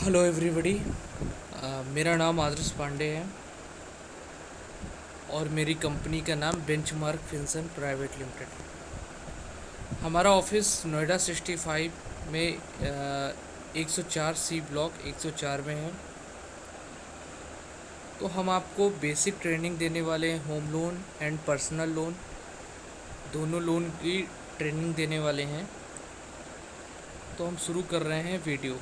Hello everybody. मेरा नाम आदर्श पांडे है और मेरी कंपनी का नाम बेंचमार्क फिंसन प्राइवेट लिमिटेड। हमारा ऑफिस नोएडा 65 में 104 सी ब्लॉक 104 में है। तो हम आपको बेसिक ट्रेनिंग देने वाले हैं। Home loan and personal loan दोनों लोन की ट्रेनिंग देने वाले हैं। तो हम शुरू कर रहे हैं वीडियो।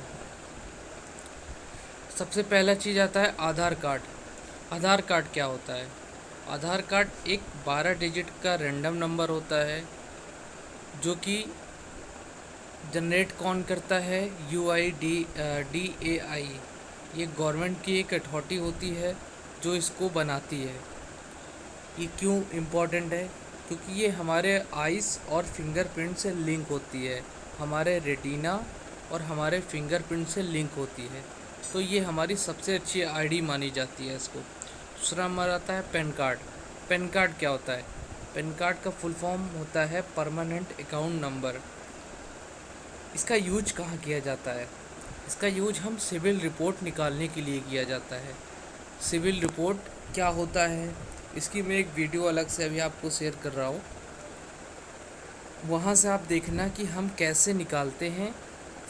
सबसे पहला चीज़ आता है आधार कार्ड। आधार कार्ड क्या होता है? आधार कार्ड एक 12 डिजिट का रैंडम नंबर होता है जो कि जनरेट कौन करता है? UIDAI। ये गवर्नमेंट की एक अथॉरिटी होती है जो इसको बनाती है। ये क्यों इम्पोर्टेंट है? क्योंकि ये हमारे आइस और फिंगरप्रिंट से लिंक होती है, हमारे रेटिना और हमारे फिंगरप्रिंट से लिंक होती है। तो ये हमारी सबसे अच्छी आईडी मानी जाती है इसको। दूसरा हमारा आता है पैन कार्ड। पैन कार्ड क्या होता है? पैन कार्ड का फुल फॉर्म होता है परमानेंट अकाउंट नंबर। इसका यूज कहाँ किया जाता है? इसका यूज हम सिविल रिपोर्ट निकालने के लिए किया जाता है। सिविल रिपोर्ट क्या होता है इसकी मैं एक वीडियो अलग से अभी आपको शेयर कर रहा हूँ। वहाँ से आप देखना कि हम कैसे निकालते हैं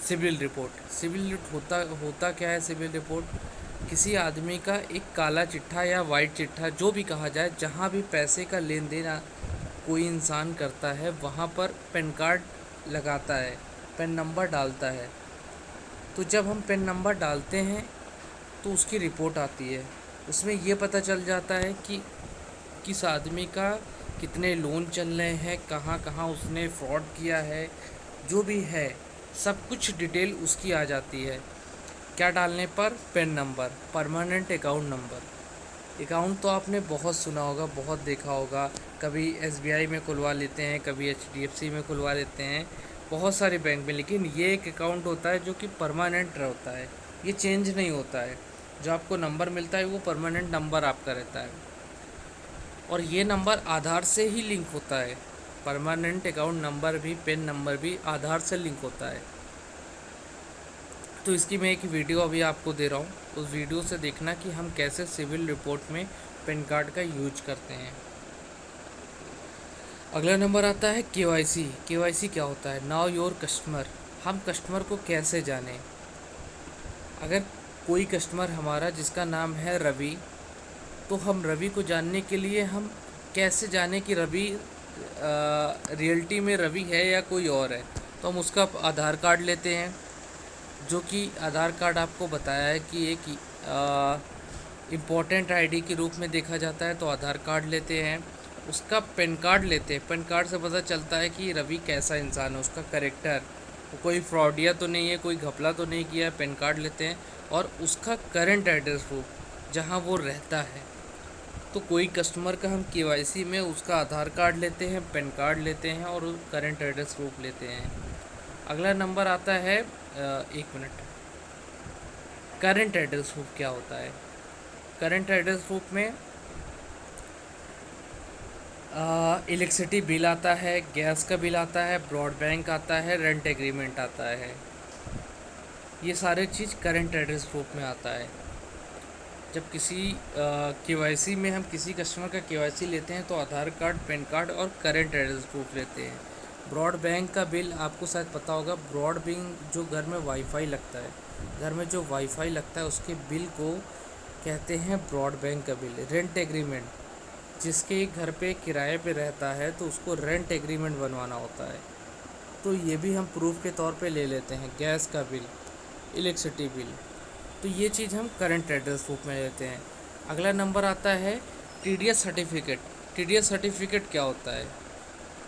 सिविल रिपोर्ट। सिविल होता क्या है? सिविल रिपोर्ट किसी आदमी का एक काला चिट्ठा या वाइट चिट्ठा जो भी कहा जाए, जहाँ भी पैसे का लेन देन कोई इंसान करता है वहाँ पर पैन कार्ड लगाता है, पैन नंबर डालता है। तो जब हम पैन नंबर डालते हैं तो उसकी रिपोर्ट आती है। उसमें ये पता चल जाता है कि किस आदमी का कितने लोन चल रहे हैं, कहाँ कहाँ उसने फ्रॉड किया है, जो भी है सब कुछ डिटेल उसकी आ जाती है। क्या डालने पर? Pan number, permanent account number. Account तो आपने बहुत सुना होगा, बहुत देखा होगा। कभी SBI में खुलवा लेते हैं, कभी HDFC में खुलवा लेते हैं, बहुत सारे बैंक में। लेकिन ये एक अकाउंट होता है जो कि परमानेंट होता है, ये चेंज नहीं होता है। जो आपको नंबर मिलता है वो परमानेंट नंबर आपका रहता है और ये नंबर आधार से ही लिंक होता है। परमानेंट अकाउंट नंबर भी, पैन नंबर भी आधार से लिंक होता है। तो इसकी मैं एक वीडियो अभी आपको दे रहा हूँ, उस वीडियो से देखना कि हम कैसे सिविल रिपोर्ट में पैन कार्ड का यूज करते हैं। अगला नंबर आता है KYC। KYC क्या होता है? Now your customer. हम कस्टमर को कैसे जानें? अगर कोई कस्टमर हमारा जिसका नाम है रवि, तो हम रवि को जानने के लिए हम कैसे जाने कि रवि रियलिटी में रवि है या कोई और है? तो हम उसका आधार कार्ड लेते हैं, जो कि आधार कार्ड आपको बताया है कि एक इम्पॉर्टेंट आईडी के रूप में देखा जाता है। तो आधार कार्ड लेते हैं, उसका पैन कार्ड लेते हैं। पैन कार्ड से पता चलता है कि रवि कैसा इंसान है, उसका कैरेक्टर, वो कोई फ्रॉडिया तो नहीं है, कोई घपला तो नहीं किया है। पैन कार्ड लेते हैं और उसका करंट एड्रेस प्रूफ जहाँ वो रहता है। तो कोई कस्टमर का हम KYC में उसका आधार कार्ड लेते हैं, पैन कार्ड लेते हैं और करंट एड्रेस प्रूफ लेते हैं। अगला नंबर आता है एक मिनट, करंट एड्रेस प्रूफ क्या होता है? करंट एड्रेस प्रूफ में इलेक्ट्रिसिटी बिल आता है, गैस का बिल आता है, ब्रॉडबैंड आता है, रेंट एग्रीमेंट आता है। ये सारे चीज़ करंट एड्रेस प्रूफ में आता है। जब किसी KYC में हम किसी कस्टमर का KYC लेते हैं तो आधार कार्ड, पैन कार्ड और करंट एड्रेस प्रूफ लेते हैं। ब्रॉडबैंड का बिल आपको शायद पता होगा। ब्रॉडबैंड जो घर में वाईफाई लगता है, घर में जो वाईफाई लगता है उसके बिल को कहते हैं ब्रॉडबैंड का बिल। रेंट एग्रीमेंट, जिसके घर पे किराए पे रहता है तो उसको रेंट एग्रीमेंट बनवाना होता है, तो ये भी हम प्रूफ के तौर पे ले लेते हैं। गैस का बिल, इलेक्ट्रिसिटी बिल, तो ये चीज़ हम करंट एड्रेस प्रूफ में लेते हैं। अगला नंबर आता है TDS सर्टिफिकेट। TDS सर्टिफिकेट क्या होता है?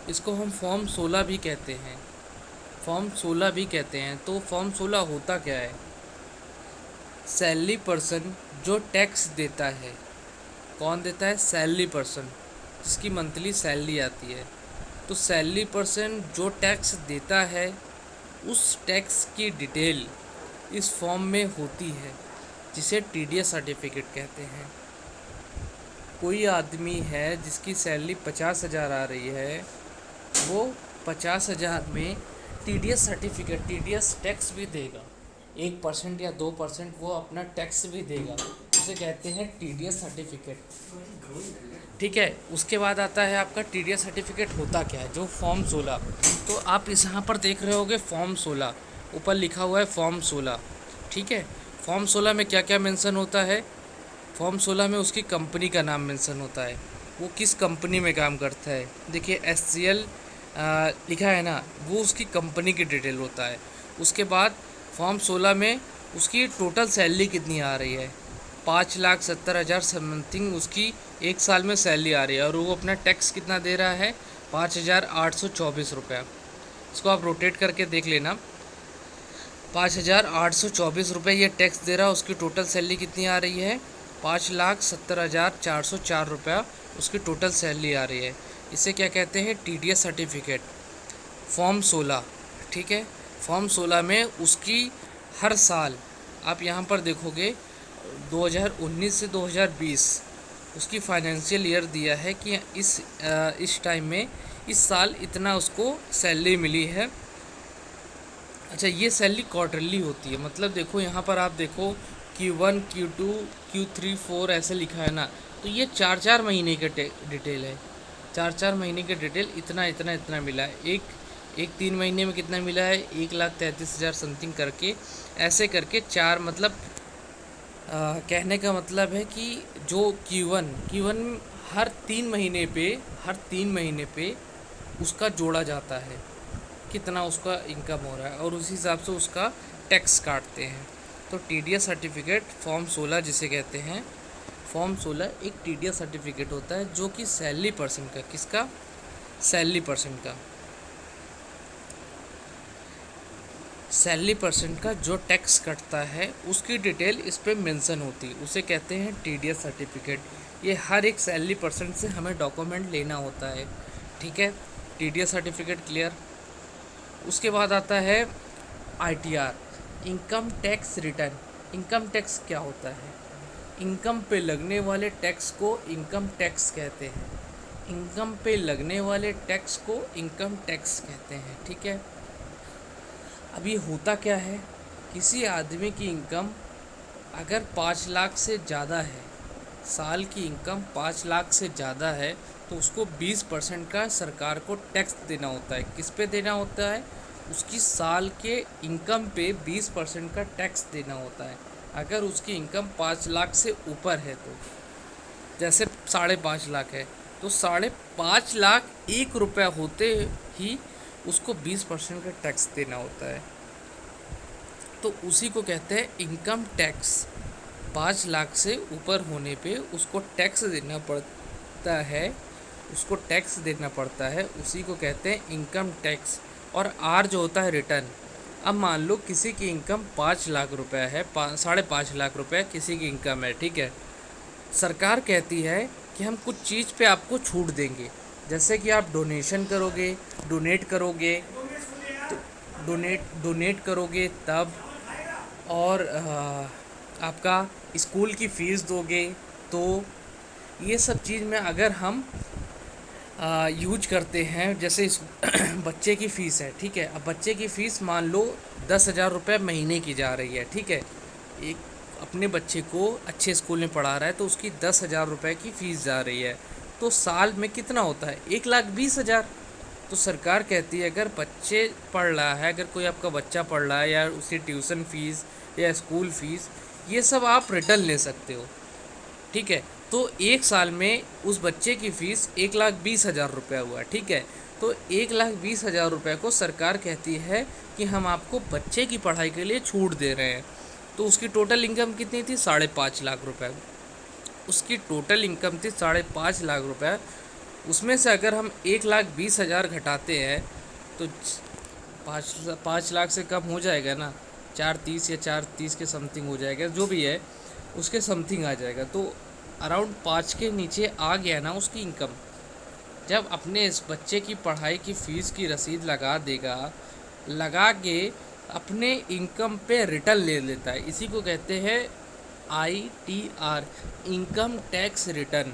इसको हम फॉर्म 16 भी कहते हैं। फॉर्म 16 भी कहते हैं। तो फॉर्म 16 होता क्या है? सैलरी पर्सन जो टैक्स देता है, कौन देता है? सैलरी पर्सन, जिसकी मंथली सैलरी आती है। तो सैलरी पर्सन जो टैक्स देता है उस टैक्स की डिटेल इस फॉर्म में होती है, जिसे TDS सर्टिफिकेट कहते हैं। कोई आदमी है जिसकी सैलरी 50,000 आ रही है, वो 50,000 में TDS सर्टिफिकेट, TDS टैक्स भी देगा। 1% या 2% वो अपना टैक्स भी देगा, उसे कहते हैं टीडीएस सर्टिफिकेट। ठीक है, उसके बाद आता है आपका टीडीएस सर्टिफिकेट होता क्या है, जो फॉर्म 16। तो आप इस यहाँ पर देख रहे होगे फॉर्म 16, ऊपर लिखा हुआ है फॉर्म 16। ठीक है, फॉर्म 16 में क्या क्या मेंशन होता है? फॉर्म 16 में उसकी कंपनी का नाम मेंशन होता है, वो किस कंपनी में काम करता है। देखिए SCL लिखा है ना, वो उसकी कंपनी की डिटेल होता है। उसके बाद फॉर्म 16 में उसकी टोटल सैलरी कितनी आ रही है, 5,70,000 समथिंग उसकी एक साल में सैलरी आ रही है, और वो अपना टैक्स कितना दे रहा है, 5,824 रुपया। इसको आप रोटेट करके देख लेना, 5,824 रुपये ये टैक्स दे रहा है। उसकी टोटल सैलरी कितनी आ रही है, 5,70,404 रुपया उसकी टोटल सैलरी आ रही है। इसे क्या कहते हैं, टीडीएस सर्टिफिकेट, फॉर्म 16। ठीक है, फॉर्म 16 में उसकी हर साल आप यहाँ पर देखोगे 2019 से 2020 उसकी फाइनेंशियल ईयर दिया है कि इस टाइम में इस साल इतना उसको सैलरी मिली है। अच्छा, ये सैलरी क्वार्टरली होती है, मतलब देखो यहाँ पर आप देखो Q1 Q2 Q3 4 ऐसे लिखा है ना, तो ये 4-4 महीने के डिटेल है, 4-4 महीने के डिटेल, इतना इतना इतना मिला है। एक 3 महीने में कितना मिला है, 1,33,000 समथिंग करके, ऐसे करके 4, मतलब कहने का मतलब है कि जो Q1 हर 3 महीने पे उसका जोड़ा जाता है, कितना उसका इनकम हो रहा है, और उस हिसाब से उसका टैक्स काटते हैं। तो टीडीएस सर्टिफिकेट फॉर्म 16 जिसे कहते हैं, फॉर्म 16 एक टीडीएस सर्टिफिकेट होता है जो कि सैलरी पर्सन का, किसका, सैलरी पर्सन का जो टैक्स कटता है उसकी डिटेल इस पे मेंशन होती है, उसे कहते हैं टीडीएस सर्टिफिकेट। ये हर एक सैलरी पर्सन से हमें डॉक्यूमेंट लेना होता है। ठीक है, टीडीएस सर्टिफिकेट क्लियर। उसके बाद आता है ITR, income tax return. Income tax क्या होता है, इनकम पे लगने वाले टैक्स को इनकम टैक्स कहते हैं, इनकम पे लगने वाले टैक्स को इनकम टैक्स कहते हैं। ठीक है, अब ये होता क्या है, किसी आदमी की इनकम अगर 5 लाख से ज़्यादा है, साल की इनकम 5 लाख से ज़्यादा है, तो उसको 20% का सरकार को टैक्स देना होता है। किस पे देना होता है, उसकी साल के इनकम पे 20% का टैक्स देना होता है। अगर उसकी इनकम 5 लाख से ऊपर है, तो जैसे 5.5 लाख है, तो 5.5 लाख 1 रुपया होते ही उसको 20% का टैक्स देना होता है, तो उसी को कहते हैं इनकम टैक्स। 5 लाख से ऊपर होने पे उसको टैक्स देना पड़ता है, उसी को कहते हैं इनकम टैक्स। और आर जो होता है रिटर्न। अब मान लो किसी की इनकम 5 लाख रुपए है, 5.5 लाख रुपए किसी की इनकम है। ठीक है, सरकार कहती है कि हम कुछ चीज़ पे आपको छूट देंगे, जैसे कि आप डोनेट करोगे तब, और आपका स्कूल की फ़ीस दोगे, तो ये सब चीज़ में अगर हम यूज करते हैं, जैसे इस बच्चे की फ़ीस है। ठीक है, अब बच्चे की फ़ीस मान लो 10,000 रुपये महीने की जा रही है। ठीक है, एक अपने बच्चे को अच्छे स्कूल में पढ़ा रहा है, तो उसकी 10,000 रुपये की फ़ीस जा रही है, तो साल में कितना होता है, 1,20,000। तो सरकार कहती है अगर बच्चे पढ़ रहा है, अगर कोई आपका बच्चा पढ़ रहा है, या उसकी ट्यूशन फ़ीस या स्कूल फ़ीस, ये सब आप रिटर्न ले सकते हो। ठीक है, तो एक साल में उस बच्चे की फ़ीस 1,20,000 रुपया हुआ। ठीक है, तो 1,20,000 रुपये को सरकार कहती है कि हम आपको बच्चे की पढ़ाई के लिए छूट दे रहे हैं। तो उसकी टोटल इनकम कितनी थी, 5.5 लाख रुपये। उसकी टोटल इनकम थी 5.5 लाख रुपये। उसमें से अगर हम 1,20,000 घटाते हैं, तो 5 लाख से कम हो जाएगा ना, 430 या 430 के समथिंग हो जाएगा, जो भी है उसके समथिंग आ जाएगा। तो अराउंड 5 के नीचे आ गया ना उसकी इनकम। जब अपने इस बच्चे की पढ़ाई की फ़ीस की रसीद लगा के अपने इनकम पे रिटर्न ले लेता है, इसी को कहते हैं ITR, इनकम टैक्स रिटर्न।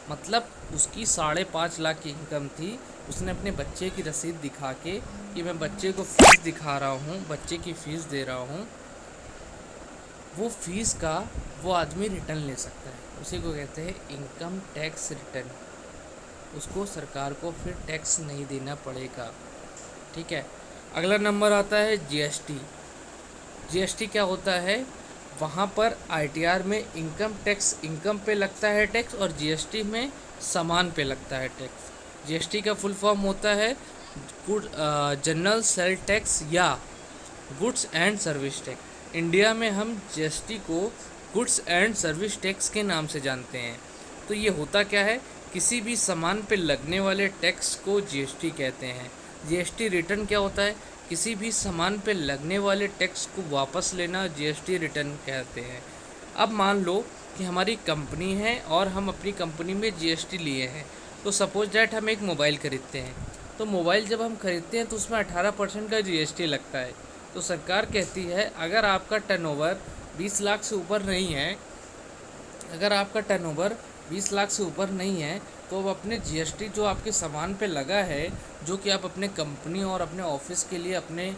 मतलब उसकी 5.5 लाख की इनकम थी, उसने अपने बच्चे की रसीद दिखा के कि मैं बच्चे को फ़ीस दिखा रहा हूँ, बच्चे की फ़ीस दे रहा हूँ, वो फीस का वो आदमी रिटर्न ले सकता है, उसी को कहते हैं इनकम टैक्स रिटर्न। उसको सरकार को फिर टैक्स नहीं देना पड़ेगा। ठीक है। अगला नंबर आता है जीएसटी। जीएसटी क्या होता है? वहाँ पर आईटीआर में इनकम टैक्स, इनकम पे लगता है टैक्स, और जीएसटी में सामान पे लगता है टैक्स। जीएसटी का फुल फॉर्म होता है जनरल सेल टैक्स या goods and service tax. India में हम जीएसटी को गुड्स एंड सर्विस टैक्स के नाम से जानते हैं। तो ये होता क्या है? किसी भी सामान पे लगने वाले टैक्स को जीएसटी कहते हैं। जीएसटी रिटर्न क्या होता है? किसी भी सामान पे लगने वाले टैक्स को वापस लेना जीएसटी रिटर्न कहते हैं। अब मान लो कि हमारी कंपनी है और हम अपनी कंपनी में जीएसटी लिए हैं। तो सपोज डैट हम एक मोबाइल खरीदते हैं, तो मोबाइल जब हम खरीदते हैं तो उसमें 18% का जीएसटी लगता है। तो सरकार कहती है अगर आपका टर्नओवर 20 लाख से ऊपर नहीं है, अगर आपका टर्नओवर 20 लाख से ऊपर नहीं है, तो अब अपने जीएसटी जो आपके सामान पे लगा है, जो कि आप अपने कंपनी और अपने ऑफिस के लिए, अपने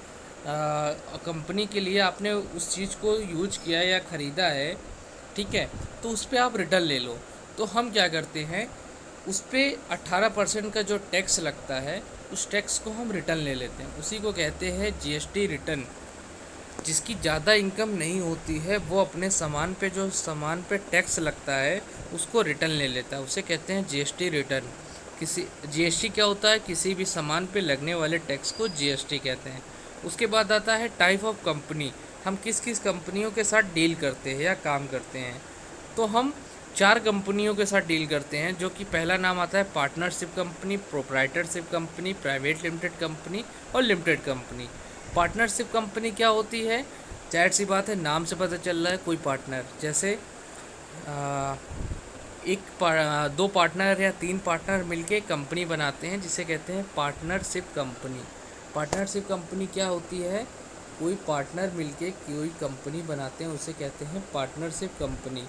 कंपनी के लिए आपने उस चीज़ को यूज किया या ख़रीदा है, ठीक है, तो उस पर आप रिटर्न ले लो। तो हम क्या करते हैं, उस पर 18% का जो टैक्स लगता है, उस टैक्स को हम रिटर्न ले लेते हैं। उसी को कहते हैं जीएसटी रिटर्न। जिसकी ज़्यादा इनकम नहीं होती है वो अपने सामान पे, जो सामान पे टैक्स लगता है, उसको रिटर्न ले लेता है, उसे कहते हैं जीएसटी रिटर्न। किसी जीएसटी क्या होता है? किसी भी सामान पे लगने वाले टैक्स को जीएसटी कहते हैं। उसके बाद आता है टाइप ऑफ कंपनी। हम किस किस कंपनियों के साथ डील करते हैं या काम करते हैं। तो हम 4 कंपनियों के साथ डील करते हैं, जो कि पहला नाम आता है partnership company, proprietorship company, private limited company और लिमिटेड कंपनी। पार्टनरशिप कंपनी क्या होती है? जाहिर सी बात है, नाम से पता चल रहा है कोई पार्टनर, जैसे दो पार्टनर या 3 पार्टनर मिलके कंपनी बनाते हैं, जिसे कहते हैं पार्टनरशिप कंपनी। पार्टनरशिप कंपनी क्या होती है? कोई पार्टनर मिलके कोई कंपनी बनाते हैं, उसे कहते हैं पार्टनरशिप कंपनी।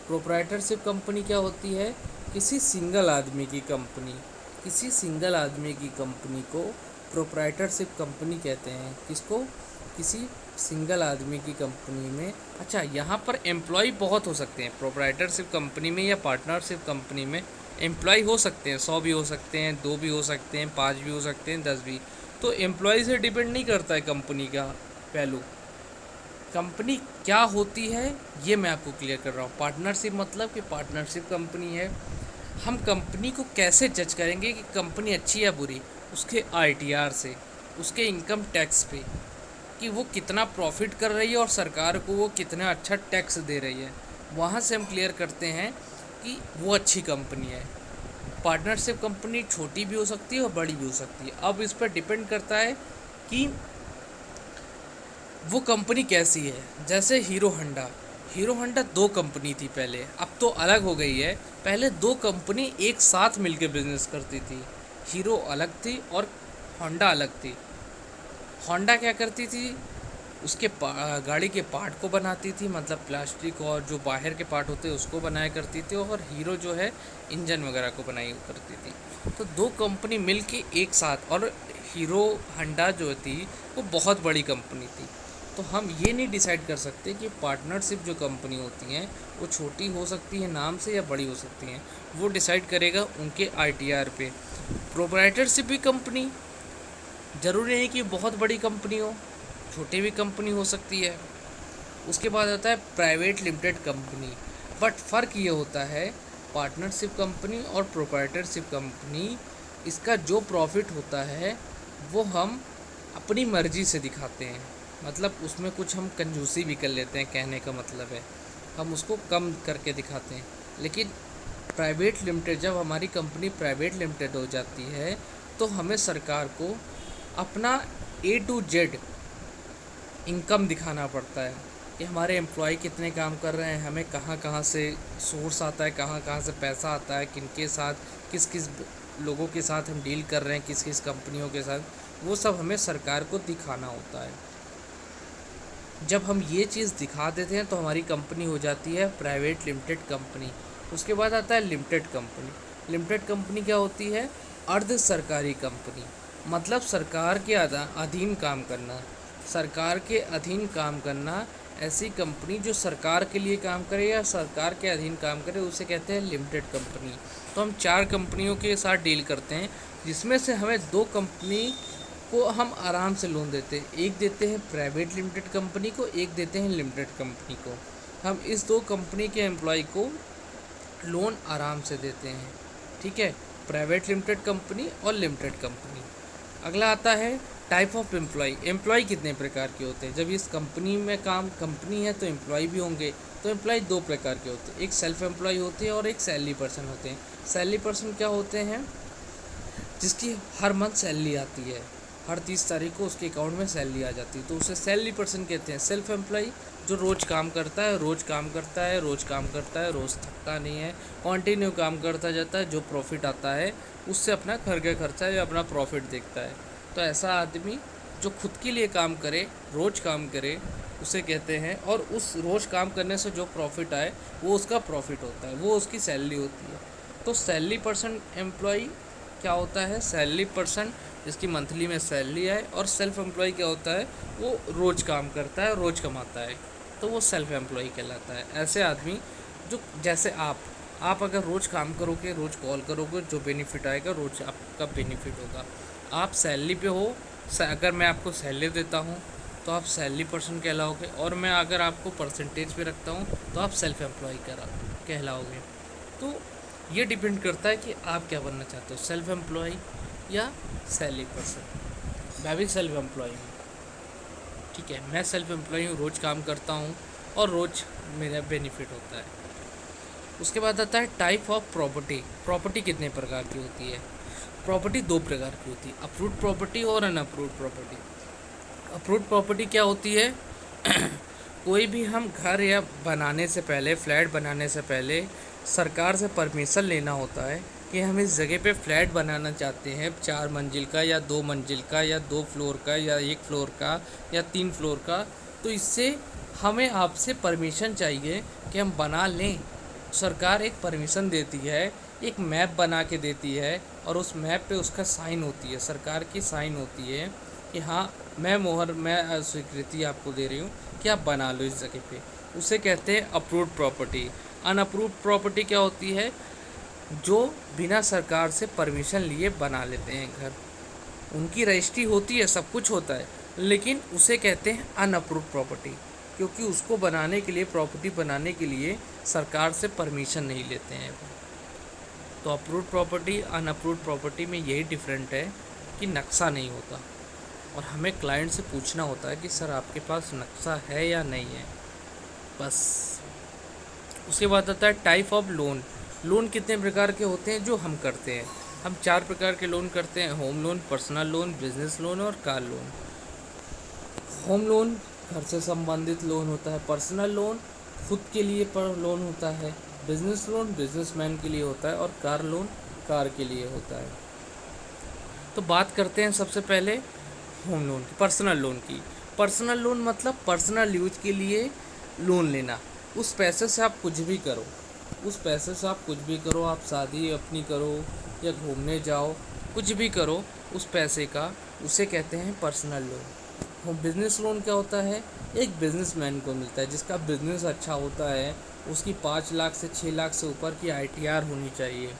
प्रोप्राइटरशिप कंपनी क्या होती है? किसी सिंगल आदमी की कंपनी, किसी सिंगल आदमी की कंपनी को प्रोप्राइटरशिप कंपनी कहते हैं। किसको? किसी सिंगल आदमी की कंपनी में। अच्छा, यहाँ पर एम्प्लॉय बहुत हो सकते हैं। प्रोप्राइटरशिप कंपनी में या पार्टनरशिप कंपनी में एम्प्लॉय हो सकते हैं, 100 भी हो सकते हैं, 2 भी हो सकते हैं, 5 भी हो सकते हैं, 10 भी। तो एम्प्लॉय से डिपेंड नहीं करता है कंपनी का वैल्यू। कंपनी क्या होती है ये मैं आपको क्लियर कर रहा हूँ। पार्टनरशिप मतलब कि पार्टनरशिप कंपनी है। हम कंपनी को कैसे जज करेंगे कि कंपनी अच्छी या बुरी? उसके आईटीआर से, उसके इनकम टैक्स पे, कि वो कितना प्रॉफिट कर रही है और सरकार को वो कितना अच्छा टैक्स दे रही है। वहाँ से हम क्लियर करते हैं कि वो अच्छी कंपनी है। पार्टनरशिप कंपनी छोटी भी हो सकती है और बड़ी भी हो सकती है। अब इस पर डिपेंड करता है कि वो कंपनी कैसी है। जैसे हीरो होंडा 2 कंपनी थी पहले, अब तो अलग हो गई है। पहले 2 कंपनी एक साथ मिलकर बिजनेस करती थी। हीरो अलग थी और होंडा अलग थी। होंडा क्या करती थी? उसके गाड़ी के पार्ट को बनाती थी, मतलब प्लास्टिक और जो बाहर के पार्ट होते हैं उसको बनाया करती थी, और हीरो जो है इंजन वगैरह को बनाई करती थी। तो 2 कंपनी मिल के एक साथ, और हीरो होंडा जो थी वो बहुत बड़ी कंपनी थी। तो हम ये नहीं डिसाइड कर सकते कि पार्टनरशिप जो कंपनी होती हैं वो छोटी हो सकती है नाम से या बड़ी हो सकती हैं। वो डिसाइड करेगा उनके आईटीआर पे। प्रोप्राइटरशिप भी कंपनी ज़रूरी नहीं कि बहुत बड़ी कंपनी हो, छोटी भी कंपनी हो सकती है। उसके बाद आता है प्राइवेट लिमिटेड कंपनी। बट फ़र्क ये होता है, पार्टनरशिप कंपनी और प्रोप्राइटरशिप कंपनी, इसका जो प्रॉफिट होता है वो हम अपनी मर्ज़ी से दिखाते हैं। मतलब उसमें कुछ हम कंजूसी भी कर लेते हैं, कहने का मतलब है हम उसको कम करके दिखाते हैं। लेकिन प्राइवेट लिमिटेड, जब हमारी कंपनी प्राइवेट लिमिटेड हो जाती है तो हमें सरकार को अपना A to Z इनकम दिखाना पड़ता है कि हमारे एम्प्लॉय कितने काम कर रहे हैं, हमें कहाँ कहाँ से सोर्स आता है, कहाँ कहाँ से पैसा आता है, किन के साथ, किस किस लोगों के साथ हम डील कर रहे हैं, किस किस कंपनियों के साथ, वो सब हमें सरकार को दिखाना होता है। जब हम ये चीज़ दिखा देते हैं तो हमारी कंपनी हो जाती है प्राइवेट लिमिटेड कंपनी। उसके बाद आता है लिमिटेड कंपनी। लिमिटेड कंपनी क्या होती है? अर्ध सरकारी कंपनी, मतलब सरकार के अधीन काम करना। सरकार के अधीन काम करना ऐसी कंपनी जो सरकार के लिए काम करे या सरकार के अधीन काम करे उसे कहते हैं लिमिटेड कंपनी। तो हम 4 कंपनियों के साथ डील करते हैं, जिसमें से हमें 2 कंपनी को हम आराम से लोन देते हैं। एक देते हैं प्राइवेट लिमिटेड कंपनी को, एक देते हैं लिमिटेड कंपनी को। हम इस 2 कंपनी के एम्प्लॉय को लोन आराम से देते हैं, ठीक है, प्राइवेट लिमिटेड कंपनी और लिमिटेड कंपनी। अगला आता है टाइप ऑफ एम्प्लॉय। एम्प्लॉय कितने प्रकार के होते हैं? जब इस कंपनी में कंपनी है तो एम्प्लॉय भी होंगे। तो एम्प्लॉय 2 प्रकार के होते हैं, एक सेल्फ एम्प्लॉय होते हैं और एक सैलरी पर्सन होते हैं। सैलरी पर्सन क्या होते हैं? जिसकी हर मंथ सैलरी आती है, हर 30 तारीख को उसके अकाउंट में सैलरी आ जाती है, तो उसे सैलरी पर्सन कहते हैं। सेल्फ एम्प्लॉय जो रोज़ काम करता है, रोज़ काम करता है, रोज़ काम करता है, रोज़ थकता नहीं है, कंटिन्यू काम करता जाता है, जो प्रॉफिट आता है उससे अपना घर का खर्चा या अपना प्रॉफिट देखता है। तो ऐसा आदमी जो खुद के लिए काम करे, रोज़ काम करे, उसे कहते हैं, और उस रोज़ काम करने से जो प्रॉफिट आए वो उसका प्रॉफिट होता है, वो उसकी सैलरी होती है। तो सैलरी पर्सन एम्प्लॉय क्या होता है? सैलरी पर्सन जिसकी मंथली में सैलरी आए। और सेल्फ एम्प्लॉय क्या होता है? वो रोज़ काम करता है, रोज़ कमाता है, तो वो सेल्फ एम्प्लॉय कहलाता है। ऐसे आदमी जो, जैसे आप अगर रोज़ काम करोगे, रोज़ कॉल करोगे, जो बेनिफिट आएगा रोज़ आपका बेनिफिट होगा। आप सैलरी पे हो, अगर मैं आपको सैलरी देता हूँ तो आप सैलरी पर्सन कहलाओगे, और मैं अगर आपको परसेंटेज पे रखता हूँ तो आप सेल्फ एम्प्लॉय कहलाओगे। तो ये डिपेंड करता है कि आप क्या बनना चाहते हो, सेल्फ एम्प्लॉय या सैलरी पर्सन। मैं भी सेल्फ एम्प्लॉय हूँ, ठीक है, मैं सेल्फ एम्प्लॉय हूँ, रोज़ काम करता हूँ और रोज़ मेरा बेनिफिट होता है। उसके बाद आता है टाइप ऑफ प्रॉपर्टी। प्रॉपर्टी कितने प्रकार की होती है? प्रॉपर्टी 2 प्रकार की होती है, अप्रूव्ड प्रॉपर्टी और अनअप्रूव्ड प्रॉपर्टी। अप्रूव्ड प्रॉपर्टी क्या होती है? कोई भी हम घर या बनाने से पहले, फ्लैट बनाने से पहले सरकार से परमिशन लेना होता है कि हम इस जगह पे फ्लैट बनाना चाहते हैं, 4 मंजिल का या 2 मंजिल का या 2 फ्लोर का या 1 फ्लोर का या 3 फ्लोर का। तो इससे हमें आपसे परमिशन चाहिए कि हम बना लें। सरकार एक परमिशन देती है, एक मैप बना के देती है, और उस मैप पे उसका साइन होती है, सरकार की साइन होती है कि हाँ मैं स्वीकृति आपको दे रही हूँ कि आप बना लो इस जगह पे। उसे कहते हैं अप्रूव्ड प्रॉपर्टी। अनअप्रूव्ड प्रॉपर्टी क्या होती है? जो बिना सरकार से परमिशन लिए बना लेते हैं घर, उनकी रजिस्ट्री होती है, सब कुछ होता है, लेकिन उसे कहते हैं अनअप्रूव्ड प्रॉपर्टी, क्योंकि उसको बनाने के लिए, प्रॉपर्टी बनाने के लिए सरकार से परमिशन नहीं लेते हैं। तो अप्रूव्ड प्रॉपर्टी अनअप्रूव्ड प्रॉपर्टी में यही डिफरेंट है कि नक्शा नहीं होता, और हमें क्लाइंट से पूछना होता है कि सर आपके पास नक्शा है या नहीं है, बस। उसके बाद आता है टाइप ऑफ लोन। लोन कितने प्रकार के होते हैं जो हम करते हैं? हम 4 प्रकार के लोन करते हैं, home loan, personal loan, business loan और कार लोन। होम लोन घर से संबंधित लोन होता है, पर्सनल लोन खुद के लिए पर लोन होता है, बिजनेस लोन बिजनेसमैन के लिए होता है, और कार लोन कार के लिए होता है। तो बात करते हैं सबसे पहले होम लोन की, पर्सनल लोन की। पर्सनल लोन मतलब पर्सनल यूज के लिए लोन लेना। उस पैसे से आप कुछ भी करो, उस पैसे से आप कुछ भी करो, आप शादी अपनी करो या घूमने जाओ, कुछ भी करो उस पैसे का, उसे कहते हैं पर्सनल लोन। बिजनेस लोन क्या होता है? एक बिजनेसमैन को मिलता है जिसका बिजनेस अच्छा होता है, उसकी 5 लाख से 6 लाख से ऊपर की ITR होनी चाहिए,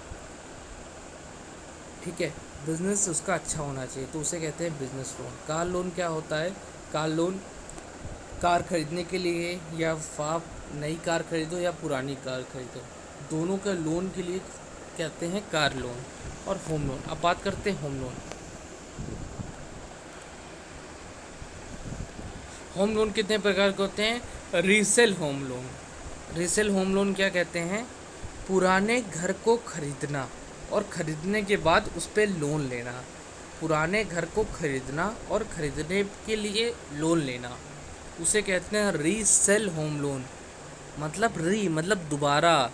ठीक है, बिजनेस उसका अच्छा होना चाहिए, तो उसे कहते हैं बिजनेस लोन। कार लोन क्या होता है? कार लोन कार खरीदने के लिए, या आप नई कार खरीदो या पुरानी कार खरीदो, दोनों का लोन के लिए कहते हैं कार लोन। और होम लोन, अब बात करते हैं होम लोन। होम लोन कितने प्रकार के होते हैं? Resale home loan. Resale home loan क्या कहते हैं? पुराने घर को खरीदना और ख़रीदने के बाद उस पर लोन लेना। पुराने घर को खरीदना और ख़रीदने के लिए लोन लेना, उसे कहते हैं रीसेल होम लोन। मतलब मतलब दोबारा,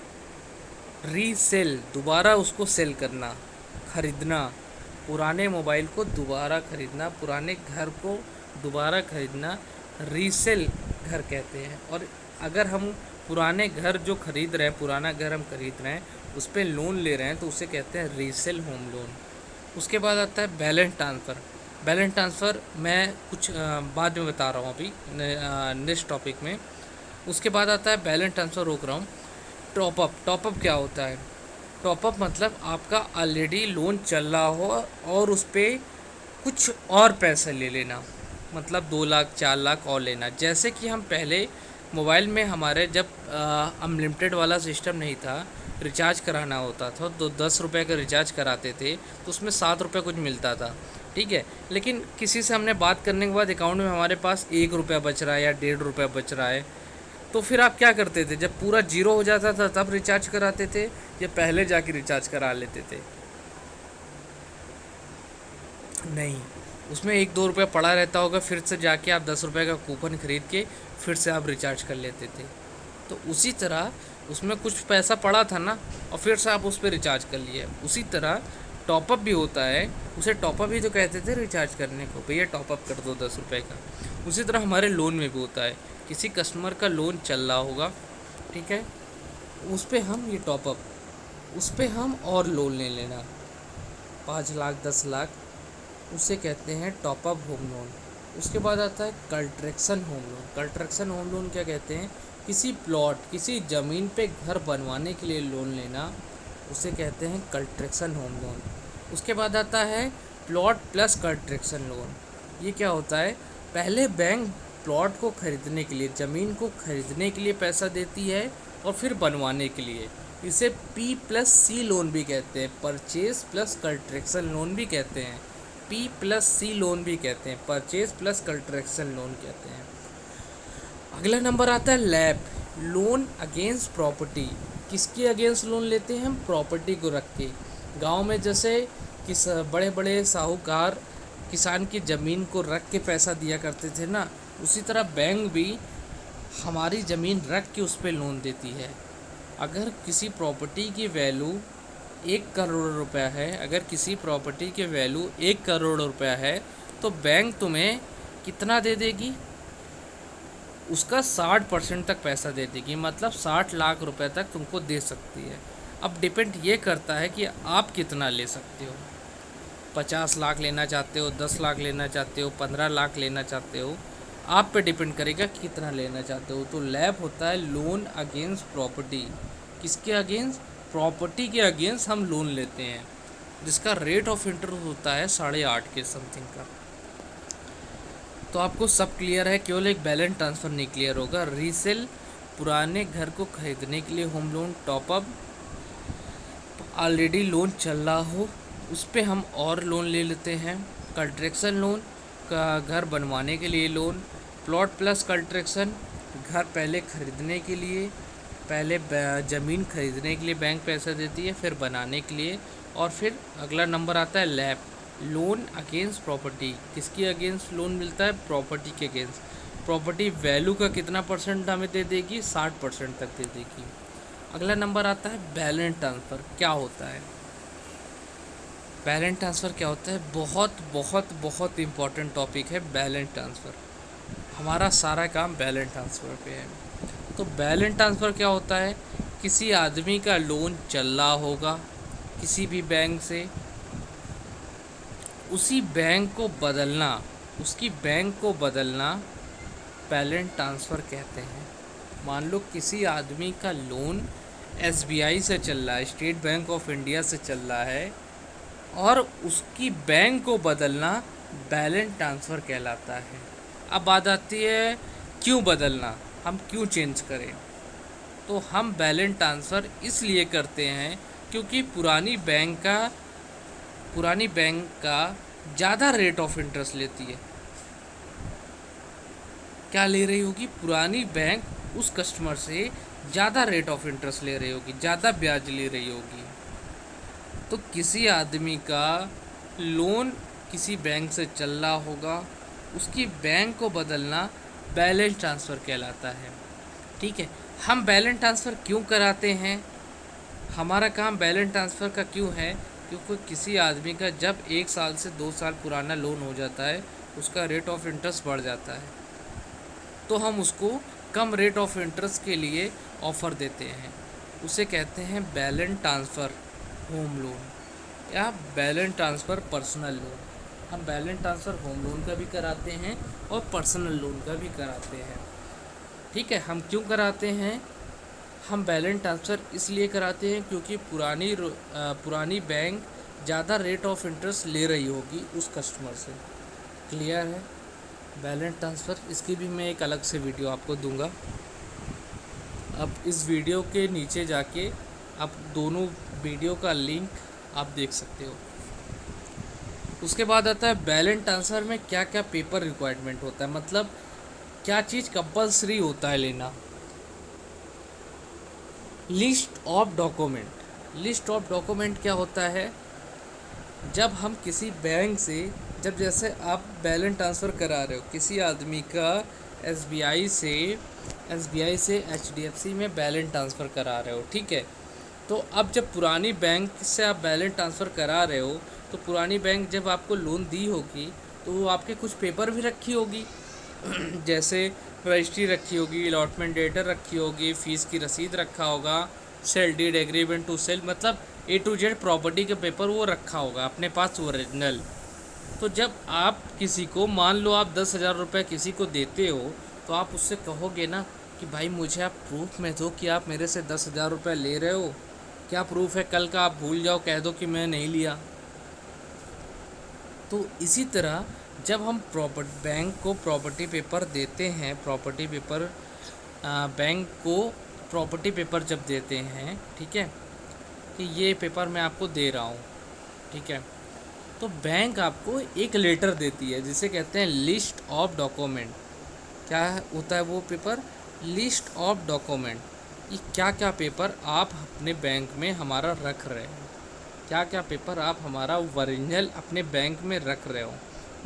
रीसेल दोबारा उसको सेल करना, ख़रीदना, पुराने मोबाइल को दोबारा ख़रीदना, पुराने घर को दोबारा ख़रीदना, रीसेल घर कहते हैं। और अगर हम पुराने घर जो ख़रीद रहे हैं, पुराना घर हम ख़रीद रहे हैं, उस पर लोन ले रहे हैं, तो उसे कहते हैं रीसेल होम लोन। उसके बाद आता है बैलेंस ट्रांसफ़र। बैलेंस ट्रांसफ़र मैं कुछ बाद में बता रहा हूँ, अभी नेक्स्ट टॉपिक में। उसके बाद आता है बैलेंस ट्रांसफ़र, रोक रहा हूँ, टॉपअप। टॉपअप क्या होता है? टॉपअप मतलब आपका ऑलरेडी लोन चल रहा हो और उस पर कुछ और पैसे ले लेना, मतलब 2 लाख 4 लाख और लेना। जैसे कि हम पहले मोबाइल में हमारे जब अनलिमिटेड वाला सिस्टम नहीं था, रिचार्ज कराना होता था तो 10 रुपये का रिचार्ज कराते थे तो उसमें 7 रुपये कुछ मिलता था, ठीक है। लेकिन किसी से हमने बात करने के बाद अकाउंट में हमारे पास 1 रुपया बच रहा है या 1.5 रुपया बच रहा है, तो फिर आप क्या करते थे? जब पूरा जीरो हो जाता था तब रिचार्ज कराते थे या पहले जाके रिचार्ज करा लेते थे? नहीं, उसमें 1-2 रुपया पड़ा रहता होगा, फिर से जाके आप 10 रुपये का कूपन खरीद के फिर से आप रिचार्ज कर लेते थे। तो उसी तरह उसमें कुछ पैसा पड़ा था ना, और फिर से आप उस पर रिचार्ज कर लिए। उसी तरह टॉपअप भी होता है, उसे टॉपअप ही तो कहते थे रिचार्ज करने को, भैया टॉपअप कर दो 10 रुपये का। उसी तरह हमारे लोन में भी होता है, किसी कस्टमर का लोन चल रहा होगा, ठीक है, उस पर हम ये टॉपअप, उस पर हम और लोन ले लेना 5 लाख 10 लाख, उसे कहते हैं टॉपअप होम लोन। उसके बाद आता है construction home loan. Construction home loan क्या कहते हैं? किसी प्लॉट, किसी ज़मीन पे घर बनवाने के लिए लोन लेना, उसे कहते हैं कंस्ट्रक्शन होम लोन। उसके बाद आता है प्लॉट प्लस कंस्ट्रक्शन लोन। ये क्या होता है? पहले बैंक प्लॉट को खरीदने के लिए, ज़मीन को खरीदने के लिए पैसा देती है और फिर बनवाने के लिए। इसे P+C लोन भी कहते हैं, परचेज प्लस कंस्ट्रक्शन लोन भी कहते हैं, P+C लोन भी कहते हैं, परचेज प्लस कंस्ट्रक्शन लोन कहते हैं। अगला नंबर आता है लैप, लोन अगेंस्ट प्रॉपर्टी। किसके अगेंस्ट लोन लेते हैं हम? प्रॉपर्टी को रख के। गांव में जैसे किस बड़े बड़े साहूकार किसान की ज़मीन को रख के पैसा दिया करते थे ना, उसी तरह बैंक भी हमारी ज़मीन रख के उस पर लोन देती है। अगर किसी प्रॉपर्टी की वैल्यू 1 करोड़ रुपया है, अगर किसी प्रॉपर्टी के वैल्यू 1 करोड़ रुपया है, तो बैंक तुम्हें कितना दे देगी? उसका 60% तक पैसा दे देगी, मतलब 60 लाख रुपए तक तुमको दे सकती है। अब डिपेंड ये करता है कि आप कितना ले सकते हो। 50 लाख लेना चाहते हो, 10 लाख लेना चाहते हो, 15 लाख लेना चाहते हो, आप पे डिपेंड करेगा कितना लेना चाहते हो। तो लैप होता है लोन अगेंस्ट प्रॉपर्टी। किसके अगेंस्ट? प्रॉपर्टी के अगेंस्ट हम लोन लेते हैं, जिसका रेट ऑफ इंटरेस्ट होता है 8.5 के समथिंग का। तो आपको सब क्लियर है, केवल एक बैलेंस ट्रांसफ़र नहीं क्लियर होगा। रीसेल, पुराने घर को खरीदने के लिए home loan. Top up, already loan चल रहा हो उस पर हम और लोन ले लेते हैं। कंस्ट्रक्शन लोन का, घर बनवाने के लिए लोन। प्लॉट प्लस कंस्ट्रक्शन, घर पहले खरीदने के लिए, पहले ज़मीन खरीदने के लिए बैंक पैसा देती है, फिर बनाने के लिए। और फिर अगला नंबर आता है लैप, लोन अगेंस्ट प्रॉपर्टी। किसकी अगेंस्ट लोन मिलता है? प्रॉपर्टी के अगेंस्ट। प्रॉपर्टी वैल्यू का कितना परसेंट हमें दे देगी? 60% तक दे देगी। अगला नंबर आता है बैलेंस ट्रांसफ़र। क्या होता है बैलेंस ट्रांसफ़र? क्या होता है? बहुत बहुत बहुत इम्पॉर्टेंट टॉपिक है बैलेंस ट्रांसफ़र। हमारा सारा काम बैलेंस ट्रांसफ़र पे है। तो बैलेंस ट्रांसफ़र क्या होता है? किसी आदमी का लोन चल रहा होगा किसी भी बैंक से, उसी बैंक को बदलना, उसकी बैंक को बदलना बैलेंस ट्रांसफ़र कहते हैं। मान लो किसी आदमी का लोन SBI से चल रहा है, स्टेट बैंक ऑफ इंडिया से चल रहा है, और उसकी बैंक को बदलना बैलेंस ट्रांसफ़र कहलाता है। अब बात आती है क्यों बदलना, हम क्यों चेंज करें? तो हम बैलेंस ट्रांसफ़र इसलिए करते हैं क्योंकि पुरानी बैंक का ज़्यादा रेट ऑफ इंटरेस्ट लेती है। क्या ले रही होगी? पुरानी बैंक उस कस्टमर से ज़्यादा रेट ऑफ इंटरेस्ट ले रही होगी, ज़्यादा ब्याज ले रही होगी। तो किसी आदमी का लोन किसी बैंक से चल रहा होगा, उसकी बैंक को बदलना बैलेंस ट्रांसफ़र कहलाता है, ठीक है। हम बैलेंस ट्रांसफ़र क्यों कराते हैं? हमारा काम बैलेंस ट्रांसफ़र का क्यों है? क्योंकि किसी आदमी का जब 1 साल से 2 साल पुराना लोन हो जाता है, उसका रेट ऑफ इंटरेस्ट बढ़ जाता है, तो हम उसको कम रेट ऑफ इंटरेस्ट के लिए ऑफ़र देते हैं। उसे कहते हैं बैलेंस ट्रांसफ़र होम लोन या बैलेंस ट्रांसफ़र पर्सनल लोन। हम बैलेंस ट्रांसफ़र होम लोन का भी कराते हैं और पर्सनल लोन का भी कराते हैं, ठीक है। हम क्यों कराते हैं? हम बैलेंस ट्रांसफ़र इसलिए कराते हैं क्योंकि पुरानी बैंक ज़्यादा रेट ऑफ इंटरेस्ट ले रही होगी उस कस्टमर से। क्लियर है? बैलेंस ट्रांसफ़र इसकी भी मैं एक अलग से वीडियो आपको दूंगा। अब इस वीडियो के नीचे जाके आप दोनों वीडियो का लिंक आप देख सकते हो। उसके बाद आता है बैलेंस ट्रांसफ़र में क्या क्या पेपर रिक्वायरमेंट होता है, मतलब क्या चीज़ कंपलसरी होता है लेना। List of document. List of document क्या होता है? जब हम किसी बैंक से, जब जैसे आप बैलेंस ट्रांसफ़र करा रहे हो किसी आदमी का एसबीआई से एचडीएफसी में बैलेंस ट्रांसफ़र करा रहे हो, ठीक है। तो अब जब पुरानी बैंक से आप बैलेंस ट्रांसफ़र करा रहे हो तो पुरानी बैंक जब आपको लोन दी होगी तो वो आपके कुछ पेपर भी रखी होगी जैसे रजिस्ट्री रखी होगी, अलॉटमेंट लेटर रखी होगी, फ़ीस की रसीद रखा होगा, sale deed agreement to sale, मतलब A to Z प्रॉपर्टी के पेपर वो रखा होगा अपने पास ओरिजिनल। तो जब आप किसी को, मान लो आप 10,000 रुपये किसी को देते हो तो आप उससे कहोगे ना कि भाई मुझे आप प्रूफ में दो कि आप मेरे से 10,000 रुपये ले रहे हो। क्या प्रूफ है? कल का आप भूल जाओ, कह दो कि मैं नहीं लिया। तो इसी तरह जब हम बैंक को प्रॉपर्टी पेपर देते हैं, बैंक को प्रॉपर्टी पेपर जब देते हैं, ठीक है, कि ये पेपर मैं आपको दे रहा हूँ, ठीक है, तो बैंक आपको एक लेटर देती है जिसे कहते हैं लिस्ट ऑफ डॉक्यूमेंट। क्या होता है वो पेपर? List of document. ये क्या क्या पेपर आप अपने बैंक में हमारा रख रहे हैं, क्या क्या पेपर आप हमारा ओरिजिनल अपने बैंक में रख रहे हो,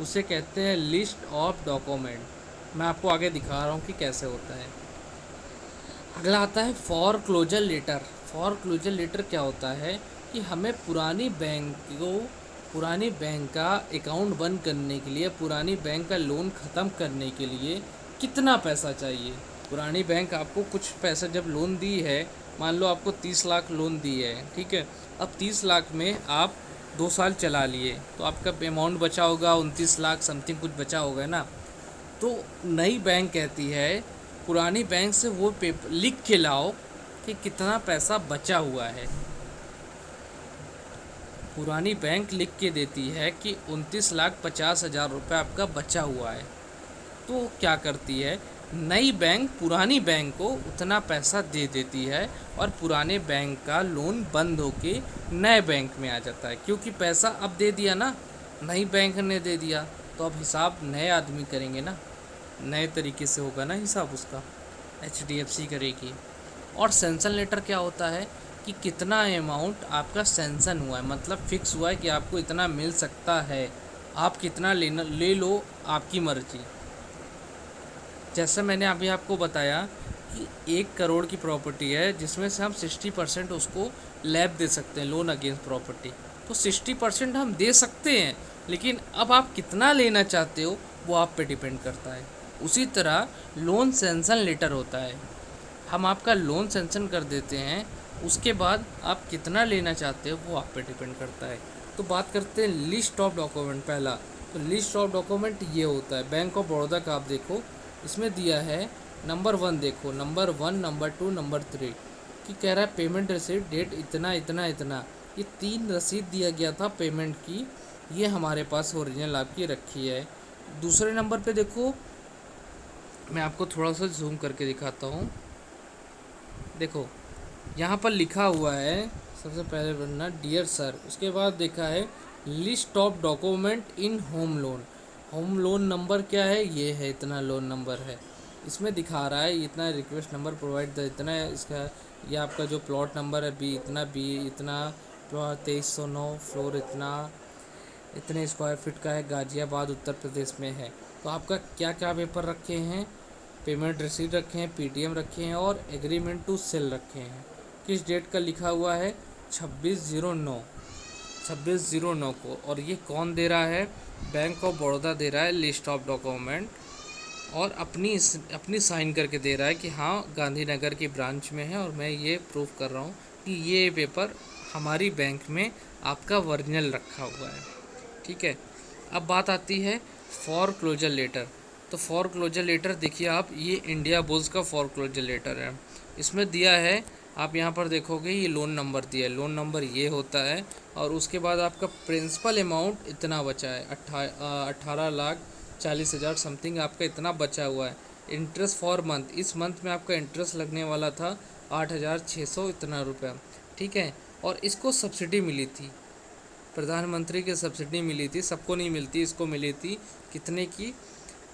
उसे कहते हैं लिस्ट ऑफ डॉक्यूमेंट। मैं आपको आगे दिखा रहा हूँ कि कैसे होता है। अगला आता है foreclosure letter. Foreclosure letter क्या होता है कि हमें पुरानी बैंक का अकाउंट बंद करने के लिए, पुरानी बैंक का लोन ख़त्म करने के लिए कितना पैसा चाहिए। पुरानी बैंक आपको कुछ पैसा जब लोन दी है, मान लो आपको 30 लाख लोन दी है, ठीक है, अब 30 लाख में आप 2 साल चला लिए तो आपका अमाउंट बचा होगा 29 लाख समथिंग कुछ बचा होगा ना। तो नई बैंक कहती है पुरानी बैंक से वो पेपर लिख के लाओ कि कितना पैसा बचा हुआ है। पुरानी बैंक लिख के देती है कि 29,50,000 रुपये आपका बचा हुआ है। तो क्या करती है नई बैंक पुरानी बैंक को उतना पैसा दे देती है और पुराने बैंक का लोन बंद होके नए बैंक में आ जाता है, क्योंकि पैसा अब दे दिया ना, नई बैंक ने दे दिया, तो अब हिसाब नए आदमी करेंगे ना, नए तरीके से होगा ना हिसाब उसका, एचडीएफसी करेगी। और सेंसन लेटर क्या होता है कि कितना अमाउंट आपका सेंसन हुआ है, मतलब फिक्स हुआ है कि आपको इतना मिल सकता है, आप कितना लेना ले लो, आपकी मर्जी। जैसे मैंने अभी आपको बताया कि 1 करोड़ की प्रॉपर्टी है जिसमें से हम 60% उसको लैब दे सकते हैं, लोन अगेंस्ट प्रॉपर्टी, तो 60% हम दे सकते हैं, लेकिन अब आप कितना लेना चाहते हो वो आप पे डिपेंड करता है। उसी तरह लोन सेंसन लेटर होता है, हम आपका लोन सेंसन कर देते हैं, उसके बाद आप कितना लेना चाहते हो वो आप पे डिपेंड करता है। तो बात करते हैं लिस्ट ऑफ डॉक्यूमेंट। पहला तो लिस्ट ऑफ डॉक्यूमेंट ये होता है, बैंक ऑफ बड़ौदा का आप देखो इसमें दिया है नंबर 1, देखो नंबर 1, नंबर 2, नंबर 3 कि कह रहा है पेमेंट रसीद डेट इतना इतना इतना, ये 3 रसीद दिया गया था पेमेंट की, ये हमारे पास ओरिजिनल आपकी रखी है। दूसरे नंबर पे देखो, मैं आपको थोड़ा सा जूम करके दिखाता हूँ, देखो यहाँ पर लिखा हुआ है सबसे पहले बनना डियर सर, उसके बाद देखा है list of document in home loan. Home loan number क्या है? ये है, इतना लोन नंबर है, इसमें दिखा रहा है इतना, रिक्वेस्ट नंबर प्रोवाइड इतना है, इसका ये आपका जो प्लॉट नंबर है बी इतना 2309 फ्लोर इतने स्क्वायर फीट का है, गाज़ियाबाद उत्तर प्रदेश में है। तो आपका क्या क्या पेपर रखे हैं? पेमेंट रसीद रखे हैं, पीटीएम रखे हैं और एग्रीमेंट टू सेल रखे हैं। किस डेट का लिखा हुआ है? 26/09 को। और ये कौन दे रहा है? बैंक ऑफ बड़ौदा दे रहा है लिस्ट ऑफ डॉक्यूमेंट, और अपनी साइन करके दे रहा है कि हाँ गांधीनगर की ब्रांच में है और मैं ये प्रूफ कर रहा हूँ कि ये पेपर हमारी बैंक में आपका ओरिजिनल रखा हुआ है, ठीक है। अब बात आती है फॉर क्लोजर लेटर। तो फोरक्लोजर लेटर देखिए आप, ये इंडिया बुल्स का फोरक्लोजर लेटर है। इसमें दिया है, आप यहाँ पर देखोगे ये लोन नंबर दिया है, लोन नंबर ये होता है, और उसके बाद आपका प्रिंसिपल अमाउंट इतना बचा है 18,40,000 समथिंग आपका इतना बचा हुआ है। इंटरेस्ट फॉर मंथ, इस मंथ में आपका इंटरेस्ट लगने वाला था 8,600 इतना रुपया, ठीक है। और इसको सब्सिडी मिली थी, प्रधानमंत्री की सब्सिडी मिली थी, सबको नहीं मिलती, इसको मिली थी कितने की,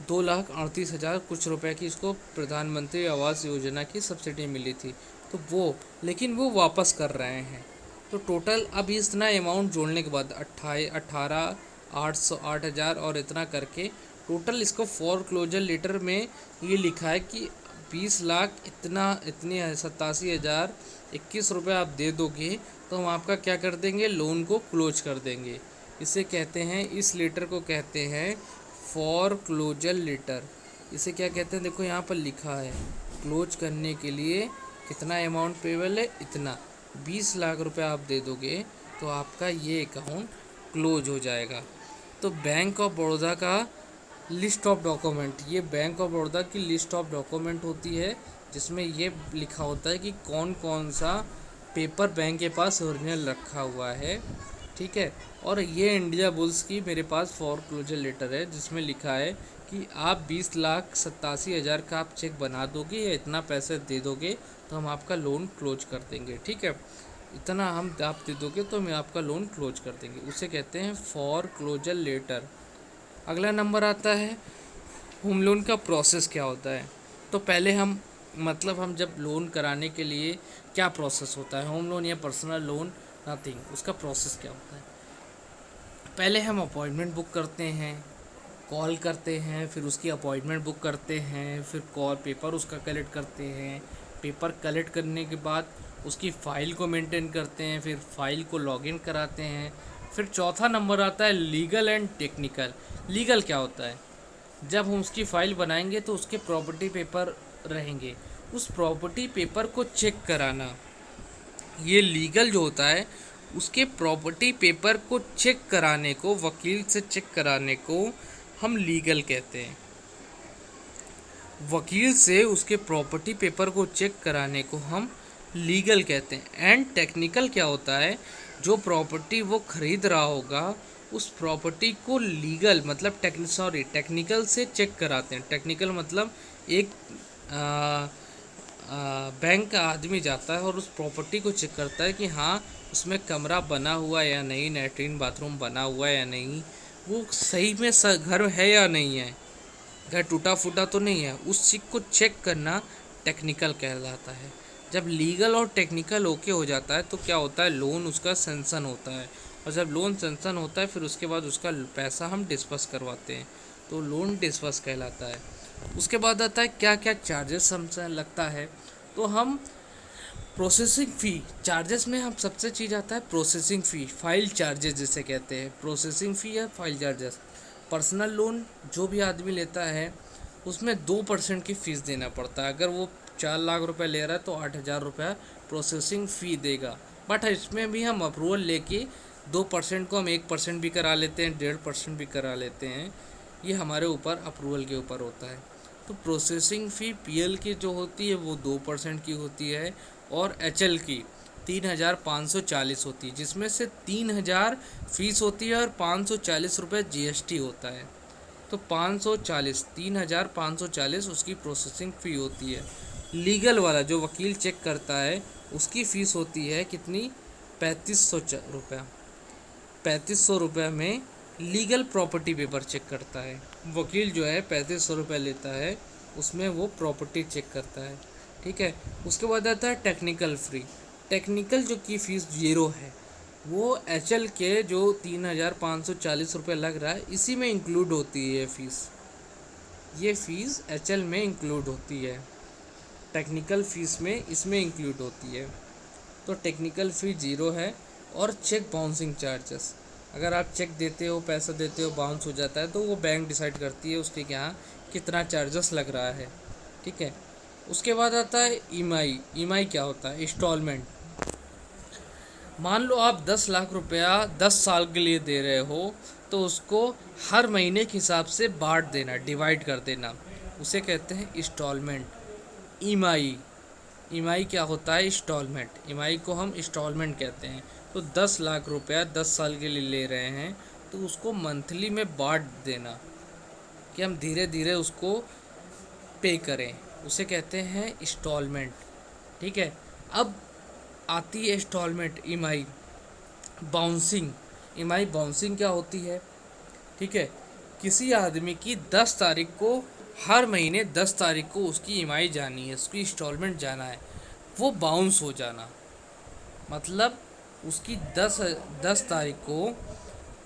2,38,000 कुछ रुपए की इसको प्रधानमंत्री आवास योजना की सब्सिडी मिली थी। तो वो, लेकिन वो वापस कर रहे हैं। तो टोटल अब इतना अमाउंट जोड़ने के बाद 8,000 और इतना करके टोटल इसको फोरक्लोजर लेटर में ये लिखा है कि 20 लाख इतनी 87,021 रुपये आप दे दोगे तो हम आपका क्या कर देंगे, लोन को क्लोज कर देंगे। इसे कहते हैं, इस लेटर को कहते हैं फोरक्लोजर लेटर। इसे क्या कहते हैं, देखो यहाँ पर लिखा है, क्लोज करने के लिए कितना अमाउंट पेबल है, इतना 20 लाख रुपए आप दे दोगे तो आपका ये अकाउंट क्लोज हो जाएगा। तो बैंक ऑफ बड़ौदा का लिस्ट ऑफ डॉक्यूमेंट, ये बैंक ऑफ बड़ौदा की लिस्ट ऑफ डॉक्यूमेंट होती है जिसमें ये लिखा होता है कि कौन कौन सा पेपर बैंक के पास ओरिजिनल रखा हुआ है, ठीक है। और ये इंडिया बुल्स की मेरे पास फोरक्लोजर लेटर है जिसमें लिखा है कि आप 20,87,000 का आप चेक बना दोगे या इतना पैसे दे दोगे तो हम आपका लोन क्लोज कर देंगे, ठीक है। इतना हम आप दे दोगे तो हम आपका लोन क्लोज कर देंगे, उसे कहते हैं फोरक्लोजर लेटर। अगला नंबर आता है होम लोन का प्रोसेस क्या होता है। तो पहले हम हम जब लोन कराने के लिए क्या प्रोसेस होता है, होम लोन या पर्सनल लोन, नथिंग, उसका प्रोसेस क्या होता है। पहले हम अपॉइंटमेंट बुक करते हैं, कॉल करते हैं, फिर उसकी अपॉइंटमेंट बुक करते हैं, फिर कॉल पेपर उसका कलेक्ट करते हैं, पेपर कलेक्ट करने के बाद उसकी फ़ाइल को मेंटेन करते हैं, फिर फाइल को लॉगिन कराते हैं। फिर चौथा नंबर आता है लीगल एंड टेक्निकल। लीगल क्या होता है, जब हम उसकी फ़ाइल बनाएंगे तो उसके प्रॉपर्टी पेपर रहेंगे, उस प्रॉपर्टी पेपर को चेक कराना। ये लीगल जो होता है, उसके प्रॉपर्टी पेपर को चेक कराने को, वकील से चेक कराने को हम लीगल कहते हैं। वकील से उसके प्रॉपर्टी पेपर को चेक कराने को हम लीगल कहते हैं। एंड टेक्निकल क्या होता है, जो प्रॉपर्टी वो खरीद रहा होगा उस प्रॉपर्टी को लीगल टेक्निकल से चेक कराते हैं। टेक्निकल मतलब एक बैंक का आदमी जाता है और उस प्रॉपर्टी को चेक करता है कि हाँ उसमें कमरा बना हुआ है या नहीं, लैट्रिन बाथरूम बना हुआ है या नहीं, वो सही में घर है या नहीं है, घर टूटा फूटा तो नहीं है, उस चीज़ को चेक करना टेक्निकल कहलाता है। जब लीगल और टेक्निकल ओके हो जाता है तो क्या होता है, लोन उसका सैंक्शन होता है, और जब लोन सैंक्शन होता है फिर उसके बाद उसका पैसा हम डिस्बर्स करवाते हैं, तो लोन डिस्बर्स कहलाता है। उसके बाद आता है क्या क्या चार्जेस हमसे लगता है, तो हम प्रोसेसिंग फ़ी, चार्जेस में हम सबसे चीज़ आता है प्रोसेसिंग फ़ी, फाइल चार्जेस जिसे कहते हैं, प्रोसेसिंग फ़ी या फाइल चार्जेस। पर्सनल लोन जो भी आदमी लेता है उसमें 2% की फ़ीस देना पड़ता है। अगर वो 4 लाख रुपए ले रहा है तो 8,000 रुपया प्रोसेसिंग फ़ी देगा। बट इसमें भी हम अप्रूवल लेके 2% को हम 1% भी करा लेते हैं, 1.5% भी करा लेते हैं, ये हमारे ऊपर अप्रूवल के ऊपर होता है। तो प्रोसेसिंग फ़ी पीएल की जो होती है वो 2% की होती है, और एचएल की 3,540 होती है, जिसमें से 3,000 फीस होती है और 540 रुपये जीएसटी होता है। तो 3,540 उसकी प्रोसेसिंग फ़ी होती है। लीगल वाला जो वकील चेक करता है उसकी फ़ीस होती है कितनी, 3,500 रुपया। 3,500 रुपये में लीगल प्रॉपर्टी पेपर चेक करता है। वकील जो है 3,500 रुपये लेता है, उसमें वो प्रॉपर्टी चेक करता है, ठीक है। उसके बाद आता है टेक्निकल फ़ी। टेक्निकल जो की फ़ीस 0 है, वो एचएल के जो 3,540 रुपये लग रहा है इसी में इंक्लूड होती है फ़ीस, ये फ़ीस एचएल में इंक्लूड होती है, टेक्निकल फ़ीस में इसमें इंक्लूड होती है। तो टेक्निकल फ़ी 0 है। और चेक बाउंसिंग चार्जेस, अगर आप चेक देते हो, पैसा देते हो, बाउंस हो जाता है तो वो बैंक डिसाइड करती है उसके यहाँ कितना चार्जेस लग रहा है, ठीक है। उसके बाद आता है ईएमआई। ईएमआई क्या होता है, इंस्टॉलमेंट। मान लो आप 10 लाख रुपया 10 साल के लिए दे रहे हो, तो उसको हर महीने के हिसाब से बांट देना, डिवाइड कर देना, उसे कहते हैं इंस्टॉलमेंट। ईएमआई, ईएमआई क्या होता है? इंस्टॉलमेंट। ईएमआई को हम इंस्टॉलमेंट कहते हैं। तो 10 लाख रुपया 10 साल के लिए ले रहे हैं, तो उसको मंथली में बांट देना कि हम धीरे धीरे उसको पे करें, उसे कहते हैं इंस्टॉलमेंट। ठीक है। अब आती है instalment EMI bouncing. EMI bouncing क्या होती है? ठीक है, किसी आदमी की 10 तारीख को, हर महीने 10 तारीख को उसकी ईएमआई जानी है, उसकी इंस्टॉलमेंट जाना है, वो बाउंस हो जाना। मतलब उसकी 10 तारीख को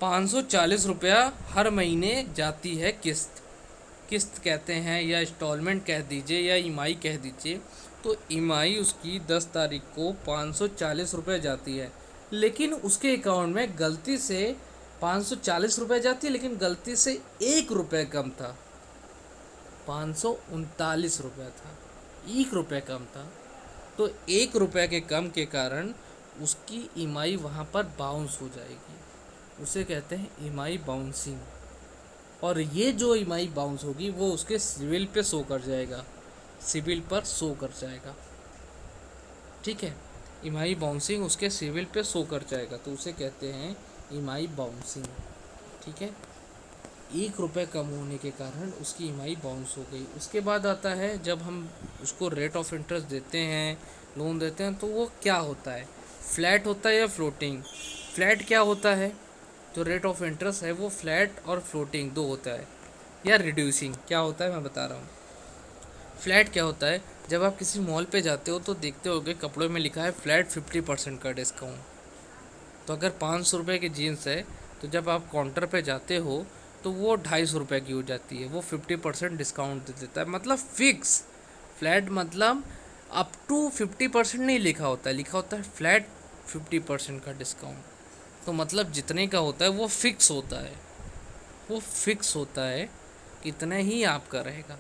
540 रुपया हर महीने जाती है किस्त, किस्त कहते हैं या इंस्टॉलमेंट कह दीजिए या ईएमआई कह दीजिए। तो ईएमआई उसकी 10 तारीख को 540 रुपये जाती है, लेकिन उसके अकाउंट में गलती से 540 रुपये जाती है, लेकिन गलती से 1 रुपये कम था, 539 रुपये था, 1 रुपये कम था। तो 1 रुपये के कम के कारण उसकी ईएमआई वहाँ पर बाउंस हो जाएगी, उसे कहते हैं ईएमआई बाउंसिंग। और ये जो ईएमआई बाउंस होगी वो उसके सिविल पे शो कर जाएगा, सिविल पर शो कर जाएगा। ठीक है, ईएमआई बाउंसिंग उसके सिविल पे शो कर जाएगा, तो उसे कहते हैं ईएमआई बाउंसिंग। ठीक है, 1 रुपये कम होने के कारण उसकी ईएमआई बाउंस हो गई। उसके बाद आता है जब हम उसको रेट ऑफ इंटरेस्ट देते हैं, लोन देते हैं, तो वो क्या होता है? फ्लैट होता है या फ्लोटिंग? फ्लैट क्या होता है? जो रेट ऑफ इंटरेस्ट है वो फ्लैट और फ्लोटिंग दो होता है। या रिड्यूसिंग क्या होता है, मैं बता रहा हूँ। फ्लैट क्या होता है? जब आप किसी मॉल पे जाते हो तो देखते होगे कपड़ों में लिखा है फ्लैट 50% का डिस्काउंट। तो अगर 500 रुपये की जीन्स है, तो जब आप काउंटर पे जाते हो तो वो 250 रुपये की हो जाती है, वो 50% डिस्काउंट दे देता है। मतलब फिक्स। फ्लैट मतलब अप टू 50% नहीं लिखा होता है, लिखा होता है फ्लैट 50% का डिस्काउंट। तो मतलब जितने का होता है वो फिक्स होता है, वो फिक्स होता है, कितना ही आपका रहेगा,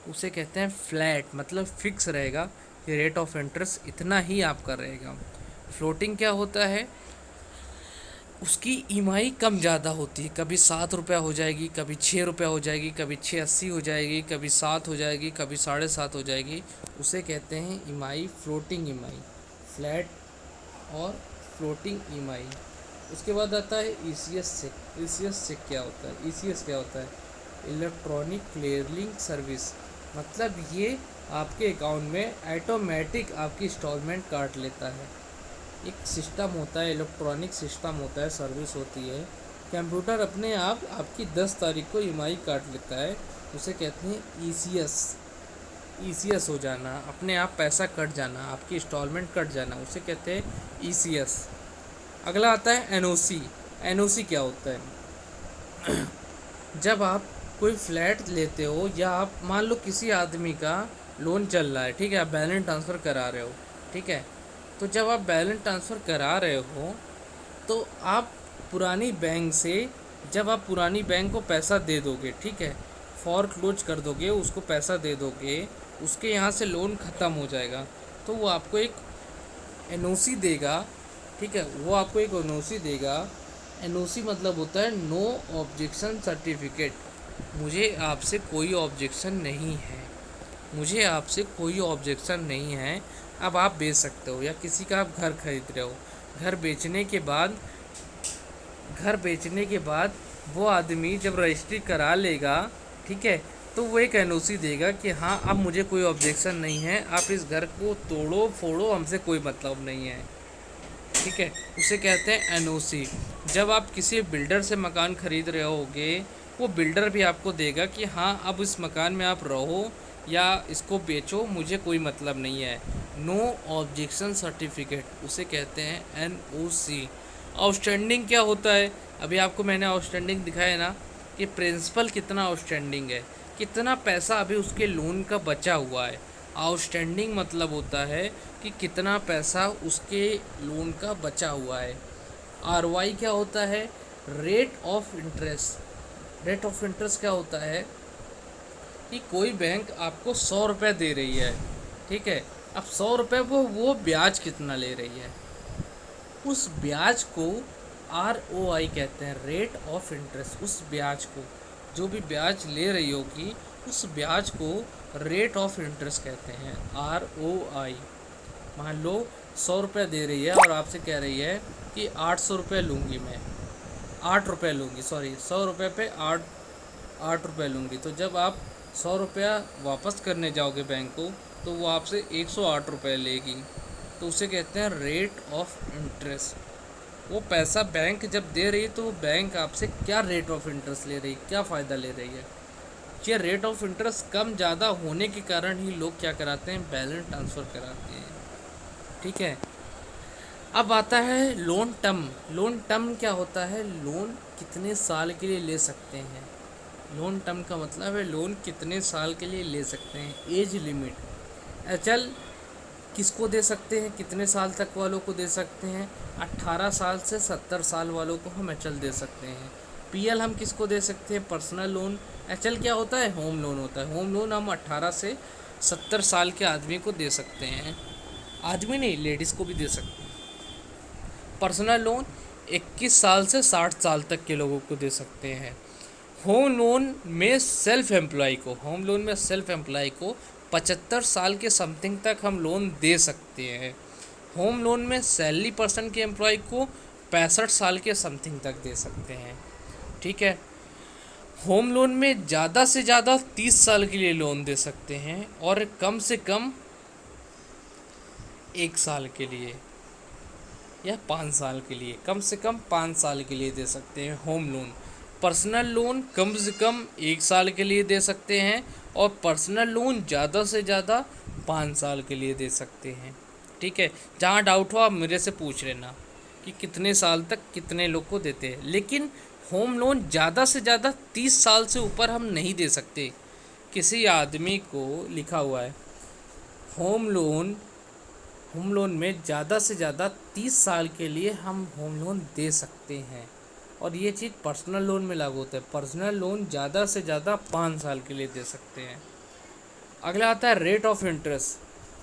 उसे कहते हैं फ्लैट। मतलब फिक्स रहेगा कि रेट ऑफ इंटरेस्ट इतना ही आपका रहेगा। फ्लोटिंग क्या होता है? उसकी ईएमआई कम ज़्यादा होती है, कभी 7 रुपया हो जाएगी, कभी 6 रुपया हो जाएगी, कभी 680 हो जाएगी, कभी 7 हो जाएगी, कभी 7.5 हो जाएगी। उसे कहते हैं ईएमआई फ्लोटिंग ईएमआई, फ्लैट और फ्लोटिंग ईएमआई। उसके बाद आता है ईसीएस चेक। ईसीएस चेक क्या होता है? ईसीएस क्या होता है? Electronic clearing service. मतलब ये आपके अकाउंट में ऑटोमेटिक आपकी इंस्टॉलमेंट काट लेता है। एक सिस्टम होता है, इलेक्ट्रॉनिक सिस्टम होता है, सर्विस होती है। कंप्यूटर अपने आप आपकी 10 तारीख को ईएमआई काट लेता है, उसे कहते हैं ईसीएस। ईसीएस हो जाना, अपने आप पैसा कट जाना, आपकी इंस्टॉलमेंट कट जाना, उसे कहते हैं ईसीएस। अगला आता है एनओसी। एनओसी क्या होता है? जब आप कोई फ्लैट लेते हो या आप मान लो किसी आदमी का लोन चल रहा है, ठीक है, आप बैलेंस ट्रांसफ़र करा रहे हो, ठीक है। तो जब आप बैलेंस ट्रांसफ़र करा रहे हो तो आप पुरानी बैंक से, जब आप पुरानी बैंक को पैसा दे दोगे, ठीक है, फॉरक्लोज कर दोगे, उसको पैसा दे दोगे, उसके यहाँ से लोन ख़त्म हो जाएगा, तो वो आपको एक एनओसी देगा। ठीक है, वो आपको एक एनओसी देगा। एनओसी मतलब होता है नो ऑब्जेक्शन सर्टिफिकेट। मुझे आपसे कोई ऑब्जेक्शन नहीं है, मुझे आपसे कोई ऑब्जेक्शन नहीं है, अब आप बेच सकते हो। या किसी का आप घर खरीद रहे हो, घर बेचने के बाद वो आदमी जब रजिस्ट्री करा लेगा, ठीक है, तो वो एक एनओसी देगा कि हाँ अब मुझे कोई ऑब्जेक्शन नहीं है, आप इस घर को तोड़ो फोड़ो, हमसे कोई मतलब नहीं है। ठीक है, उसे कहते हैं एनओसी। जब आप किसी बिल्डर से मकान खरीद रहे होगे, वो बिल्डर भी आपको देगा कि हाँ अब इस मकान में आप रहो या इसको बेचो, मुझे कोई मतलब नहीं है। नो ऑब्जेक्शन सर्टिफिकेट, उसे कहते हैं एनओसी। आउटस्टैंडिंग क्या होता है? अभी आपको मैंने आउटस्टैंडिंग दिखाया ना कि प्रिंसिपल कितना आउटस्टैंडिंग है, कितना पैसा अभी उसके लोन का बचा हुआ है। आउटस्टैंडिंग मतलब होता है कि कितना पैसा उसके लोन का बचा हुआ है। आरवाई क्या होता है? Rate of interest. Rate of interest क्या होता है कि कोई बैंक आपको 100 रुपये दे रही है, ठीक है, अब 100 रुपये वो ब्याज कितना ले रही है, उस ब्याज को ROI कहते हैं, रेट ऑफ इंटरेस्ट। उस ब्याज को, जो भी ब्याज ले रही होगी उस ब्याज को रेट ऑफ इंटरेस्ट कहते हैं, ROI। मान लो 100 रुपये दे रही है और आपसे कह रही है कि 800 रुपये लूँगी मैं, 8 रुपये लूँगी, सॉरी 100 रुपये पे 8 रुपये लूँगी। तो जब आप 100 रुपया वापस करने जाओगे बैंक को तो वो आपसे 108 रुपये लेगी, तो उसे कहते हैं रेट ऑफ इंटरेस्ट। वो पैसा बैंक जब दे रही है तो वो बैंक आपसे क्या रेट ऑफ इंटरेस्ट ले रही है, क्या फ़ायदा ले रही है। ये रेट ऑफ इंटरेस्ट कम ज़्यादा होने के कारण ही लोग क्या कराते हैं, बैलेंस ट्रांसफ़र कराते हैं। ठीक है, अब आता है लोन टर्म। लोन टर्म क्या होता है, लोन कितने साल के लिए ले सकते हैं। लोन टर्म का मतलब है लोन कितने साल के लिए ले सकते हैं। एज लिमिट, अचल किसको दे सकते हैं, कितने साल तक वालों को दे सकते हैं, 18 साल से 70 साल वालों को हम अचल दे सकते हैं। पीएल हम किसको दे सकते हैं, पर्सनल लोन। अचल क्या होता है, होम लोन होता है। होम लोन हम 18 से 70 साल के आदमी को दे सकते हैं, आदमी नहीं लेडीज़ को भी दे सकते हैं। पर्सनल लोन 21 साल से 60 साल तक के लोगों को दे सकते हैं। होम लोन में सेल्फ एम्प्लॉय को, होम लोन में सेल्फ एम्प्लॉय को 75 साल के समथिंग तक हम लोन दे सकते हैं। होम लोन में सैलरी पर्सन के एम्प्लॉय को 65 साल के समथिंग तक दे सकते हैं। ठीक है, होम लोन में ज़्यादा से ज़्यादा 30 साल के लिए लोन दे सकते हैं और कम से कम 1 साल के लिए या 5 साल के लिए, कम से कम 5 साल के लिए दे सकते हैं होम लोन। पर्सनल लोन कम से कम 1 साल के लिए दे सकते हैं और पर्सनल लोन ज़्यादा से ज़्यादा 5 साल के लिए दे सकते हैं। ठीक है, जहाँ डाउट हो आप मेरे से पूछ लेना कि कितने साल तक कितने लोग को देते हैं। लेकिन होम लोन ज़्यादा से ज़्यादा 30 साल से ऊपर हम नहीं दे सकते। किसी आदमी को लिखा हुआ है होम लोन, होम लोन में ज़्यादा से ज़्यादा 30 साल के लिए हम होम लोन दे सकते हैं और ये चीज़ पर्सनल लोन में लागू होता है। पर्सनल लोन ज़्यादा से ज़्यादा 5 साल के लिए दे सकते हैं। अगला आता है रेट ऑफ इंटरेस्ट।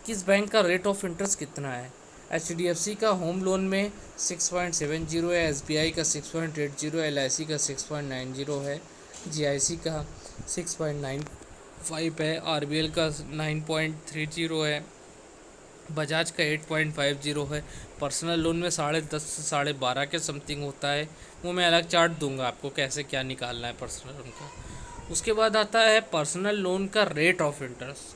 किस बैंक का रेट ऑफ इंटरेस्ट कितना है। HDFC का होम लोन में 6.70 है, SBI का 6.80 है, LIC का 6.90 है, GIC का 6.95 है, RBL का 9.30 है, बजाज का 8.50 है। पर्सनल लोन में 10.5 से 12.5 के समथिंग होता है। वो मैं अलग चार्ट दूंगा आपको कैसे क्या निकालना है पर्सनल लोन का। उसके बाद आता है पर्सनल लोन का रेट ऑफ इंटरेस्ट।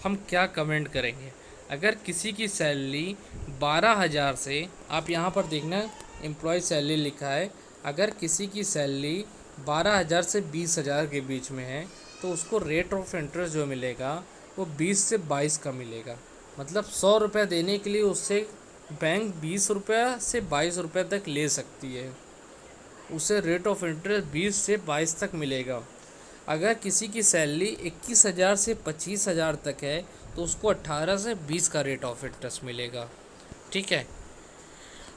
हम क्या कमेंट करेंगे, अगर किसी की सैलरी 12,000 से, आप यहाँ पर देखना एम्प्लॉय सैलरी लिखा है, अगर किसी की सैलरी 12,000 से 20,000 के बीच में है तो उसको रेट ऑफ इंटरेस्ट जो मिलेगा वो 20 से 22 का मिलेगा। मतलब 100 रुपये देने के लिए उससे बैंक 20 रुपये से 22 रुपये तक ले सकती है, उसे रेट ऑफ इंटरेस्ट 20 से 22 तक मिलेगा। अगर किसी की सैलरी 21,000 से 25,000 तक है तो उसको 18 से 20 का रेट ऑफ इंटरेस्ट मिलेगा। ठीक है,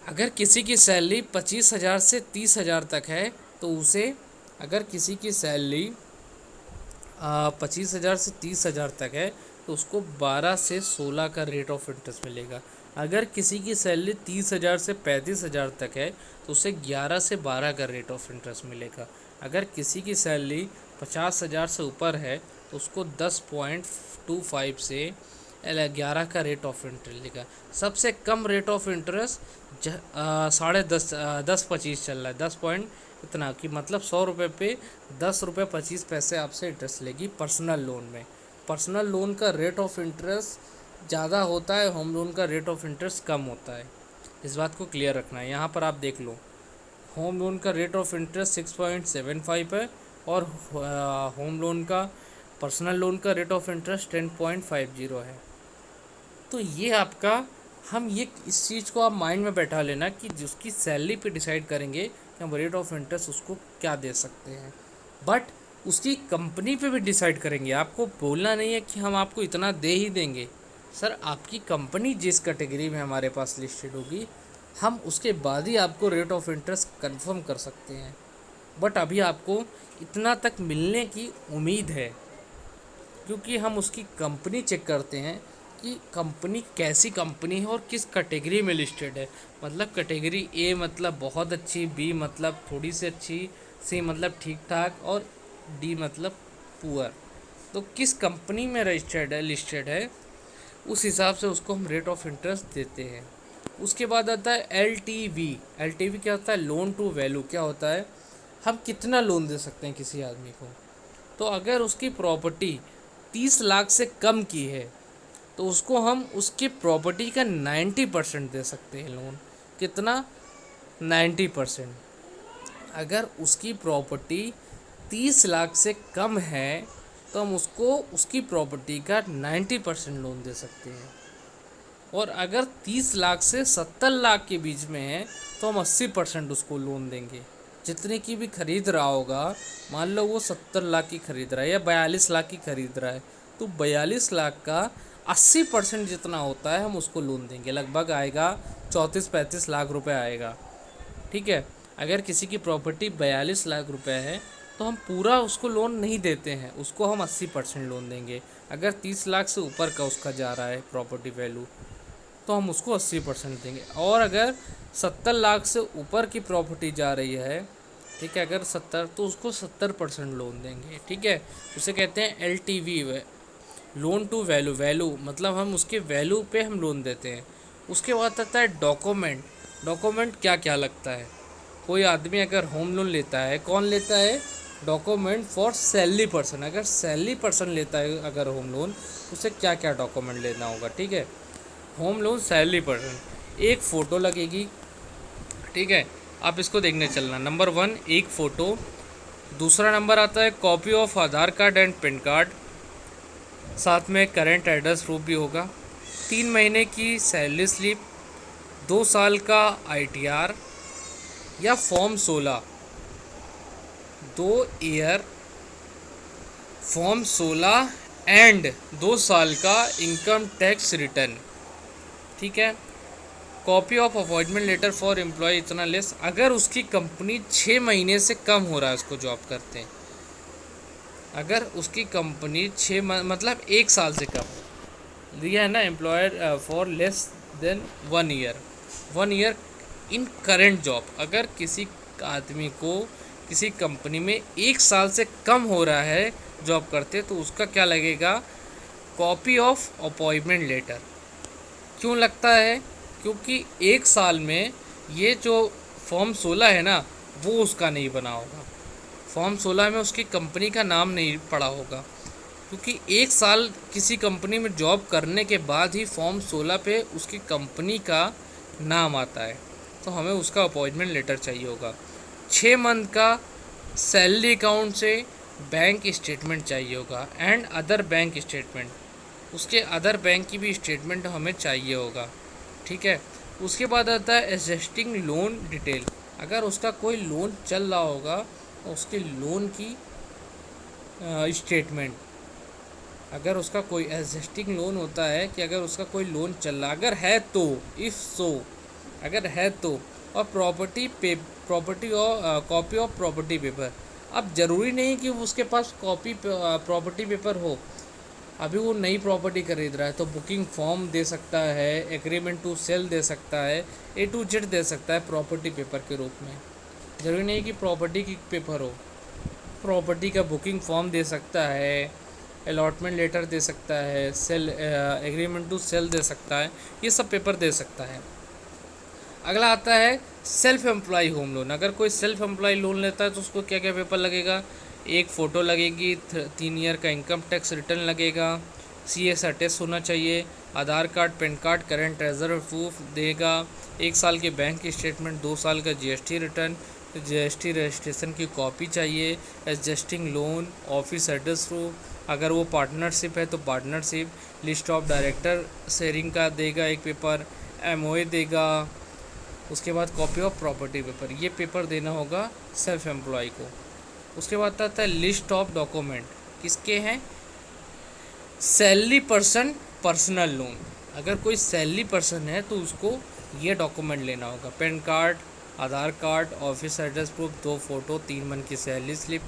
अगर किसी की सैलरी 25,000 से 30,000 तक है तो उसे, अगर किसी की सैलरी 25,000 से 30,000 तक है तो उसको 12 से 16 का रेट ऑफ इंटरेस्ट मिलेगा। अगर किसी की सैलरी 30,000 से 35,000 तक है तो उसे 11 से 12 का रेट ऑफ इंटरेस्ट मिलेगा। अगर किसी की सैलरी 50,000 से ऊपर है तो उसको 10.25 से 11 का रेट ऑफ इंटरेस्ट मिलेगा। सबसे कम रेट ऑफ इंटरेस्ट 10.25 चल रहा है, 10 पॉइंट इतना कि मतलब 100 रुपये पे 10 रुपये 25 पैसे आपसे इंटरेस्ट लेगी पर्सनल लोन में। पर्सनल लोन का रेट ऑफ इंटरेस्ट ज़्यादा होता है, होम लोन का रेट ऑफ इंटरेस्ट कम होता है। इस बात को क्लियर रखना है। यहाँ पर आप देख लो, होम लोन का रेट ऑफ इंटरेस्ट 6.75 है और होम लोन का, पर्सनल लोन का रेट ऑफ इंटरेस्ट 10.50 है। तो ये आपका, हम ये इस चीज़ को आप माइंड में बैठा लेना कि जिसकी सैलरी पे डिसाइड करेंगे कि हम रेट ऑफ इंटरेस्ट उसको क्या दे सकते हैं, बट उसकी कंपनी पे भी डिसाइड करेंगे। आपको बोलना नहीं है कि हम आपको इतना दे ही देंगे। सर, आपकी कंपनी जिस कैटेगरी में हमारे पास लिस्टेड होगी हम उसके बाद ही आपको रेट ऑफ इंटरेस्ट कंफर्म कर सकते हैं, बट अभी आपको इतना तक मिलने की उम्मीद है क्योंकि हम उसकी कंपनी चेक करते हैं। कि कंपनी कैसी कंपनी है और किस कैटेगरी में लिस्टेड है। मतलब कैटेगरी ए मतलब बहुत अच्छी, बी मतलब थोड़ी सी अच्छी, सी मतलब ठीक ठाक और डी मतलब पुअर। तो किस कंपनी में रजिस्टर्ड है, लिस्टेड है, उस हिसाब से उसको हम रेट ऑफ इंटरेस्ट देते हैं। उसके बाद आता है LTV। LTV क्या होता है? Loan to value. क्या होता है? हम कितना लोन दे सकते हैं किसी आदमी को। तो अगर उसकी प्रॉपर्टी 30 लाख से कम की है तो उसको हम उसकी प्रॉपर्टी का 90% दे सकते हैं लोन। कितना? 90%। अगर उसकी प्रॉपर्टी 30 लाख से कम है तो हम उसको उसकी प्रॉपर्टी का 90% लोन दे सकते हैं। और अगर 30 लाख से 70 लाख के बीच में है तो हम 80% उसको लोन देंगे। जितने की भी खरीद रहा होगा, मान लो वो 70 लाख की खरीद रहा है या 42 लाख की खरीद रहा है, तो 42 लाख का 80% जितना होता है हम उसको लोन देंगे। लगभग आएगा 34-35 लाख रुपए आएगा। ठीक है। अगर किसी की प्रॉपर्टी 42 लाख रुपए है तो हम पूरा उसको लोन नहीं देते हैं, उसको हम 80% लोन देंगे। अगर 30 लाख से ऊपर का उसका जा रहा है प्रॉपर्टी वैल्यू तो हम उसको 80% देंगे। और अगर 70 लाख से ऊपर की प्रॉपर्टी जा रही है, ठीक है, अगर 70 तो उसको 70% लोन देंगे। ठीक है। उसे कहते हैं LTV, loan to value. Value मतलब हम उसके वैल्यू पे हम लोन देते हैं। उसके बाद आता है डॉक्यूमेंट। डॉक्यूमेंट क्या क्या लगता है? कोई आदमी अगर होम लोन लेता है, कौन लेता है? Document for salary person. अगर सैलरी पर्सन लेता है अगर होम लोन, उसे क्या क्या डॉक्यूमेंट लेना होगा? ठीक है। होम लोन सैलरी पर्सन, एक फ़ोटो लगेगी। ठीक है। आप इसको देखने चलना। नंबर 1 एक फ़ोटो। दूसरा नंबर आता है copy of Aadhaar card and pan card, साथ में करेंट एड्रेस प्रूफ भी होगा। 3 महीने की सैलरी स्लिप, 2 साल का ITR या फॉर्म 16, 2 ईयर फॉर्म 16 एंड 2 साल का इनकम टैक्स रिटर्न। ठीक है। Copy of appointment letter for employ इतना लेस, अगर उसकी कंपनी 6 महीने से कम हो रहा है उसको जॉब करते हैं। अगर उसकी कंपनी मतलब 1 साल से कम दिया है ना, employer for less than 1 year, 1 year in current job. अगर किसी आदमी को किसी कंपनी में 1 साल से कम हो रहा है जॉब करते, तो उसका क्या लगेगा? Copy of appointment letter. क्यों लगता है? क्योंकि 1 साल में ये जो फॉर्म 16 है ना, वो उसका नहीं बना होगा। फॉर्म 16 में उसकी कंपनी का नाम नहीं पड़ा होगा, क्योंकि 1 साल किसी कंपनी में जॉब करने के बाद ही फॉर्म 16 पे उसकी कंपनी का नाम आता है। तो हमें उसका अपॉइंटमेंट लेटर चाहिए होगा। 6 मंथ का सैलरी अकाउंट से बैंक स्टेटमेंट चाहिए होगा एंड अदर बैंक स्टेटमेंट, उसके अदर बैंक की भी स्टेटमेंट हमें चाहिए होगा। ठीक है। उसके बाद आता है एग्जिस्टिंग लोन डिटेल। अगर उसका कोई लोन चल रहा होगा तो उसके लोन की स्टेटमेंट। अगर उसका कोई एग्जिस्टिंग लोन होता है कि अगर उसका कोई लोन चल रहा, अगर है तो, इफ़ सो, अगर है तो, और प्रॉपर्टी और कॉपी ऑफ प्रॉपर्टी पेपर। अब ज़रूरी नहीं कि उसके पास कॉपी प्रॉपर्टी पेपर हो। अभी वो नई प्रॉपर्टी खरीद रहा है तो बुकिंग फॉर्म दे सकता है, एग्रीमेंट टू सेल दे सकता है, A to Z दे सकता है प्रॉपर्टी पेपर के रूप में। ज़रूरी नहीं कि प्रॉपर्टी की पेपर हो। प्रॉपर्टी का बुकिंग फॉर्म दे सकता है, अलॉटमेंट लेटर दे सकता है, सेल एग्रीमेंट टू सेल दे सकता है, ये सब पेपर दे सकता है। अगला आता है सेल्फ एम्प्लॉय होम लोन। अगर कोई सेल्फ एम्प्लॉय लोन लेता है तो उसको क्या क्या पेपर लगेगा? एक फ़ोटो लगेगी, 3 ईयर का इनकम टैक्स रिटर्न लगेगा, CS अटेस्ट होना चाहिए, Aadhaar card, PAN card, current ट्रेजर प्रूफ देगा, 1 साल के बैंक स्टेटमेंट, 2 साल का GST रिटर्न, GST रजिस्ट्रेशन की कॉपी चाहिए, adjusting loan, office address proof. अगर वो पार्टनरशिप है तो partnership, list of director sharing का देगा एक पेपर, MOA देगा। उसके बाद कॉपी ऑफ प्रॉपर्टी पेपर, ये पेपर देना होगा सेल्फ एम्प्लॉय को। उसके बाद आता है लिस्ट ऑफ डॉक्यूमेंट। किसके हैं? Salary person personal loan. अगर कोई सैलरी पर्सन है तो उसको ये डॉक्यूमेंट लेना होगा, PAN card, Aadhaar card, office address proof, 2 photo, 3 month की salary slip,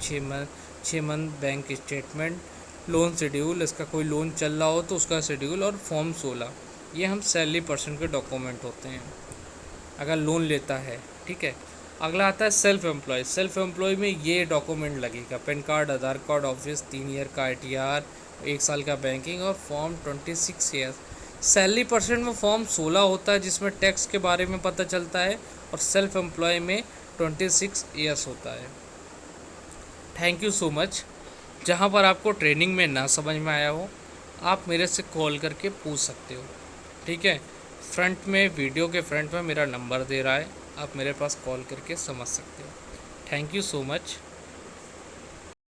6 month bank statement, loan schedule, इसका कोई लोन चल रहा हो तो उसका शेड्यूल, और फॉर्म 16, ये हम सैलरी पर्सन के डॉक्यूमेंट होते हैं अगर लोन लेता है। ठीक है। अगला आता है सेल्फ एम्प्लॉय। सेल्फ एम्प्लॉय में ये डॉक्यूमेंट लगेगा, pan card, Aadhaar card, office 3 year का ITR, 1 साल का बैंकिंग, और फॉर्म 26 ईयर्स। सैलरी पर्सन में फॉर्म 16 होता है जिसमें टैक्स के बारे में पता चलता है, और सेल्फ एम्प्लॉय में 26 ईयर्स होता है। Thank you so much. जहाँ पर आपको ट्रेनिंग में ना समझ में आया हो, आप मेरे से कॉल करके पूछ सकते हो। ठीक है। फ्रंट में, वीडियो के फ्रंट में मेरा नंबर दे रहा है, आप मेरे पास कॉल करके समझ सकते हो। Thank you so much.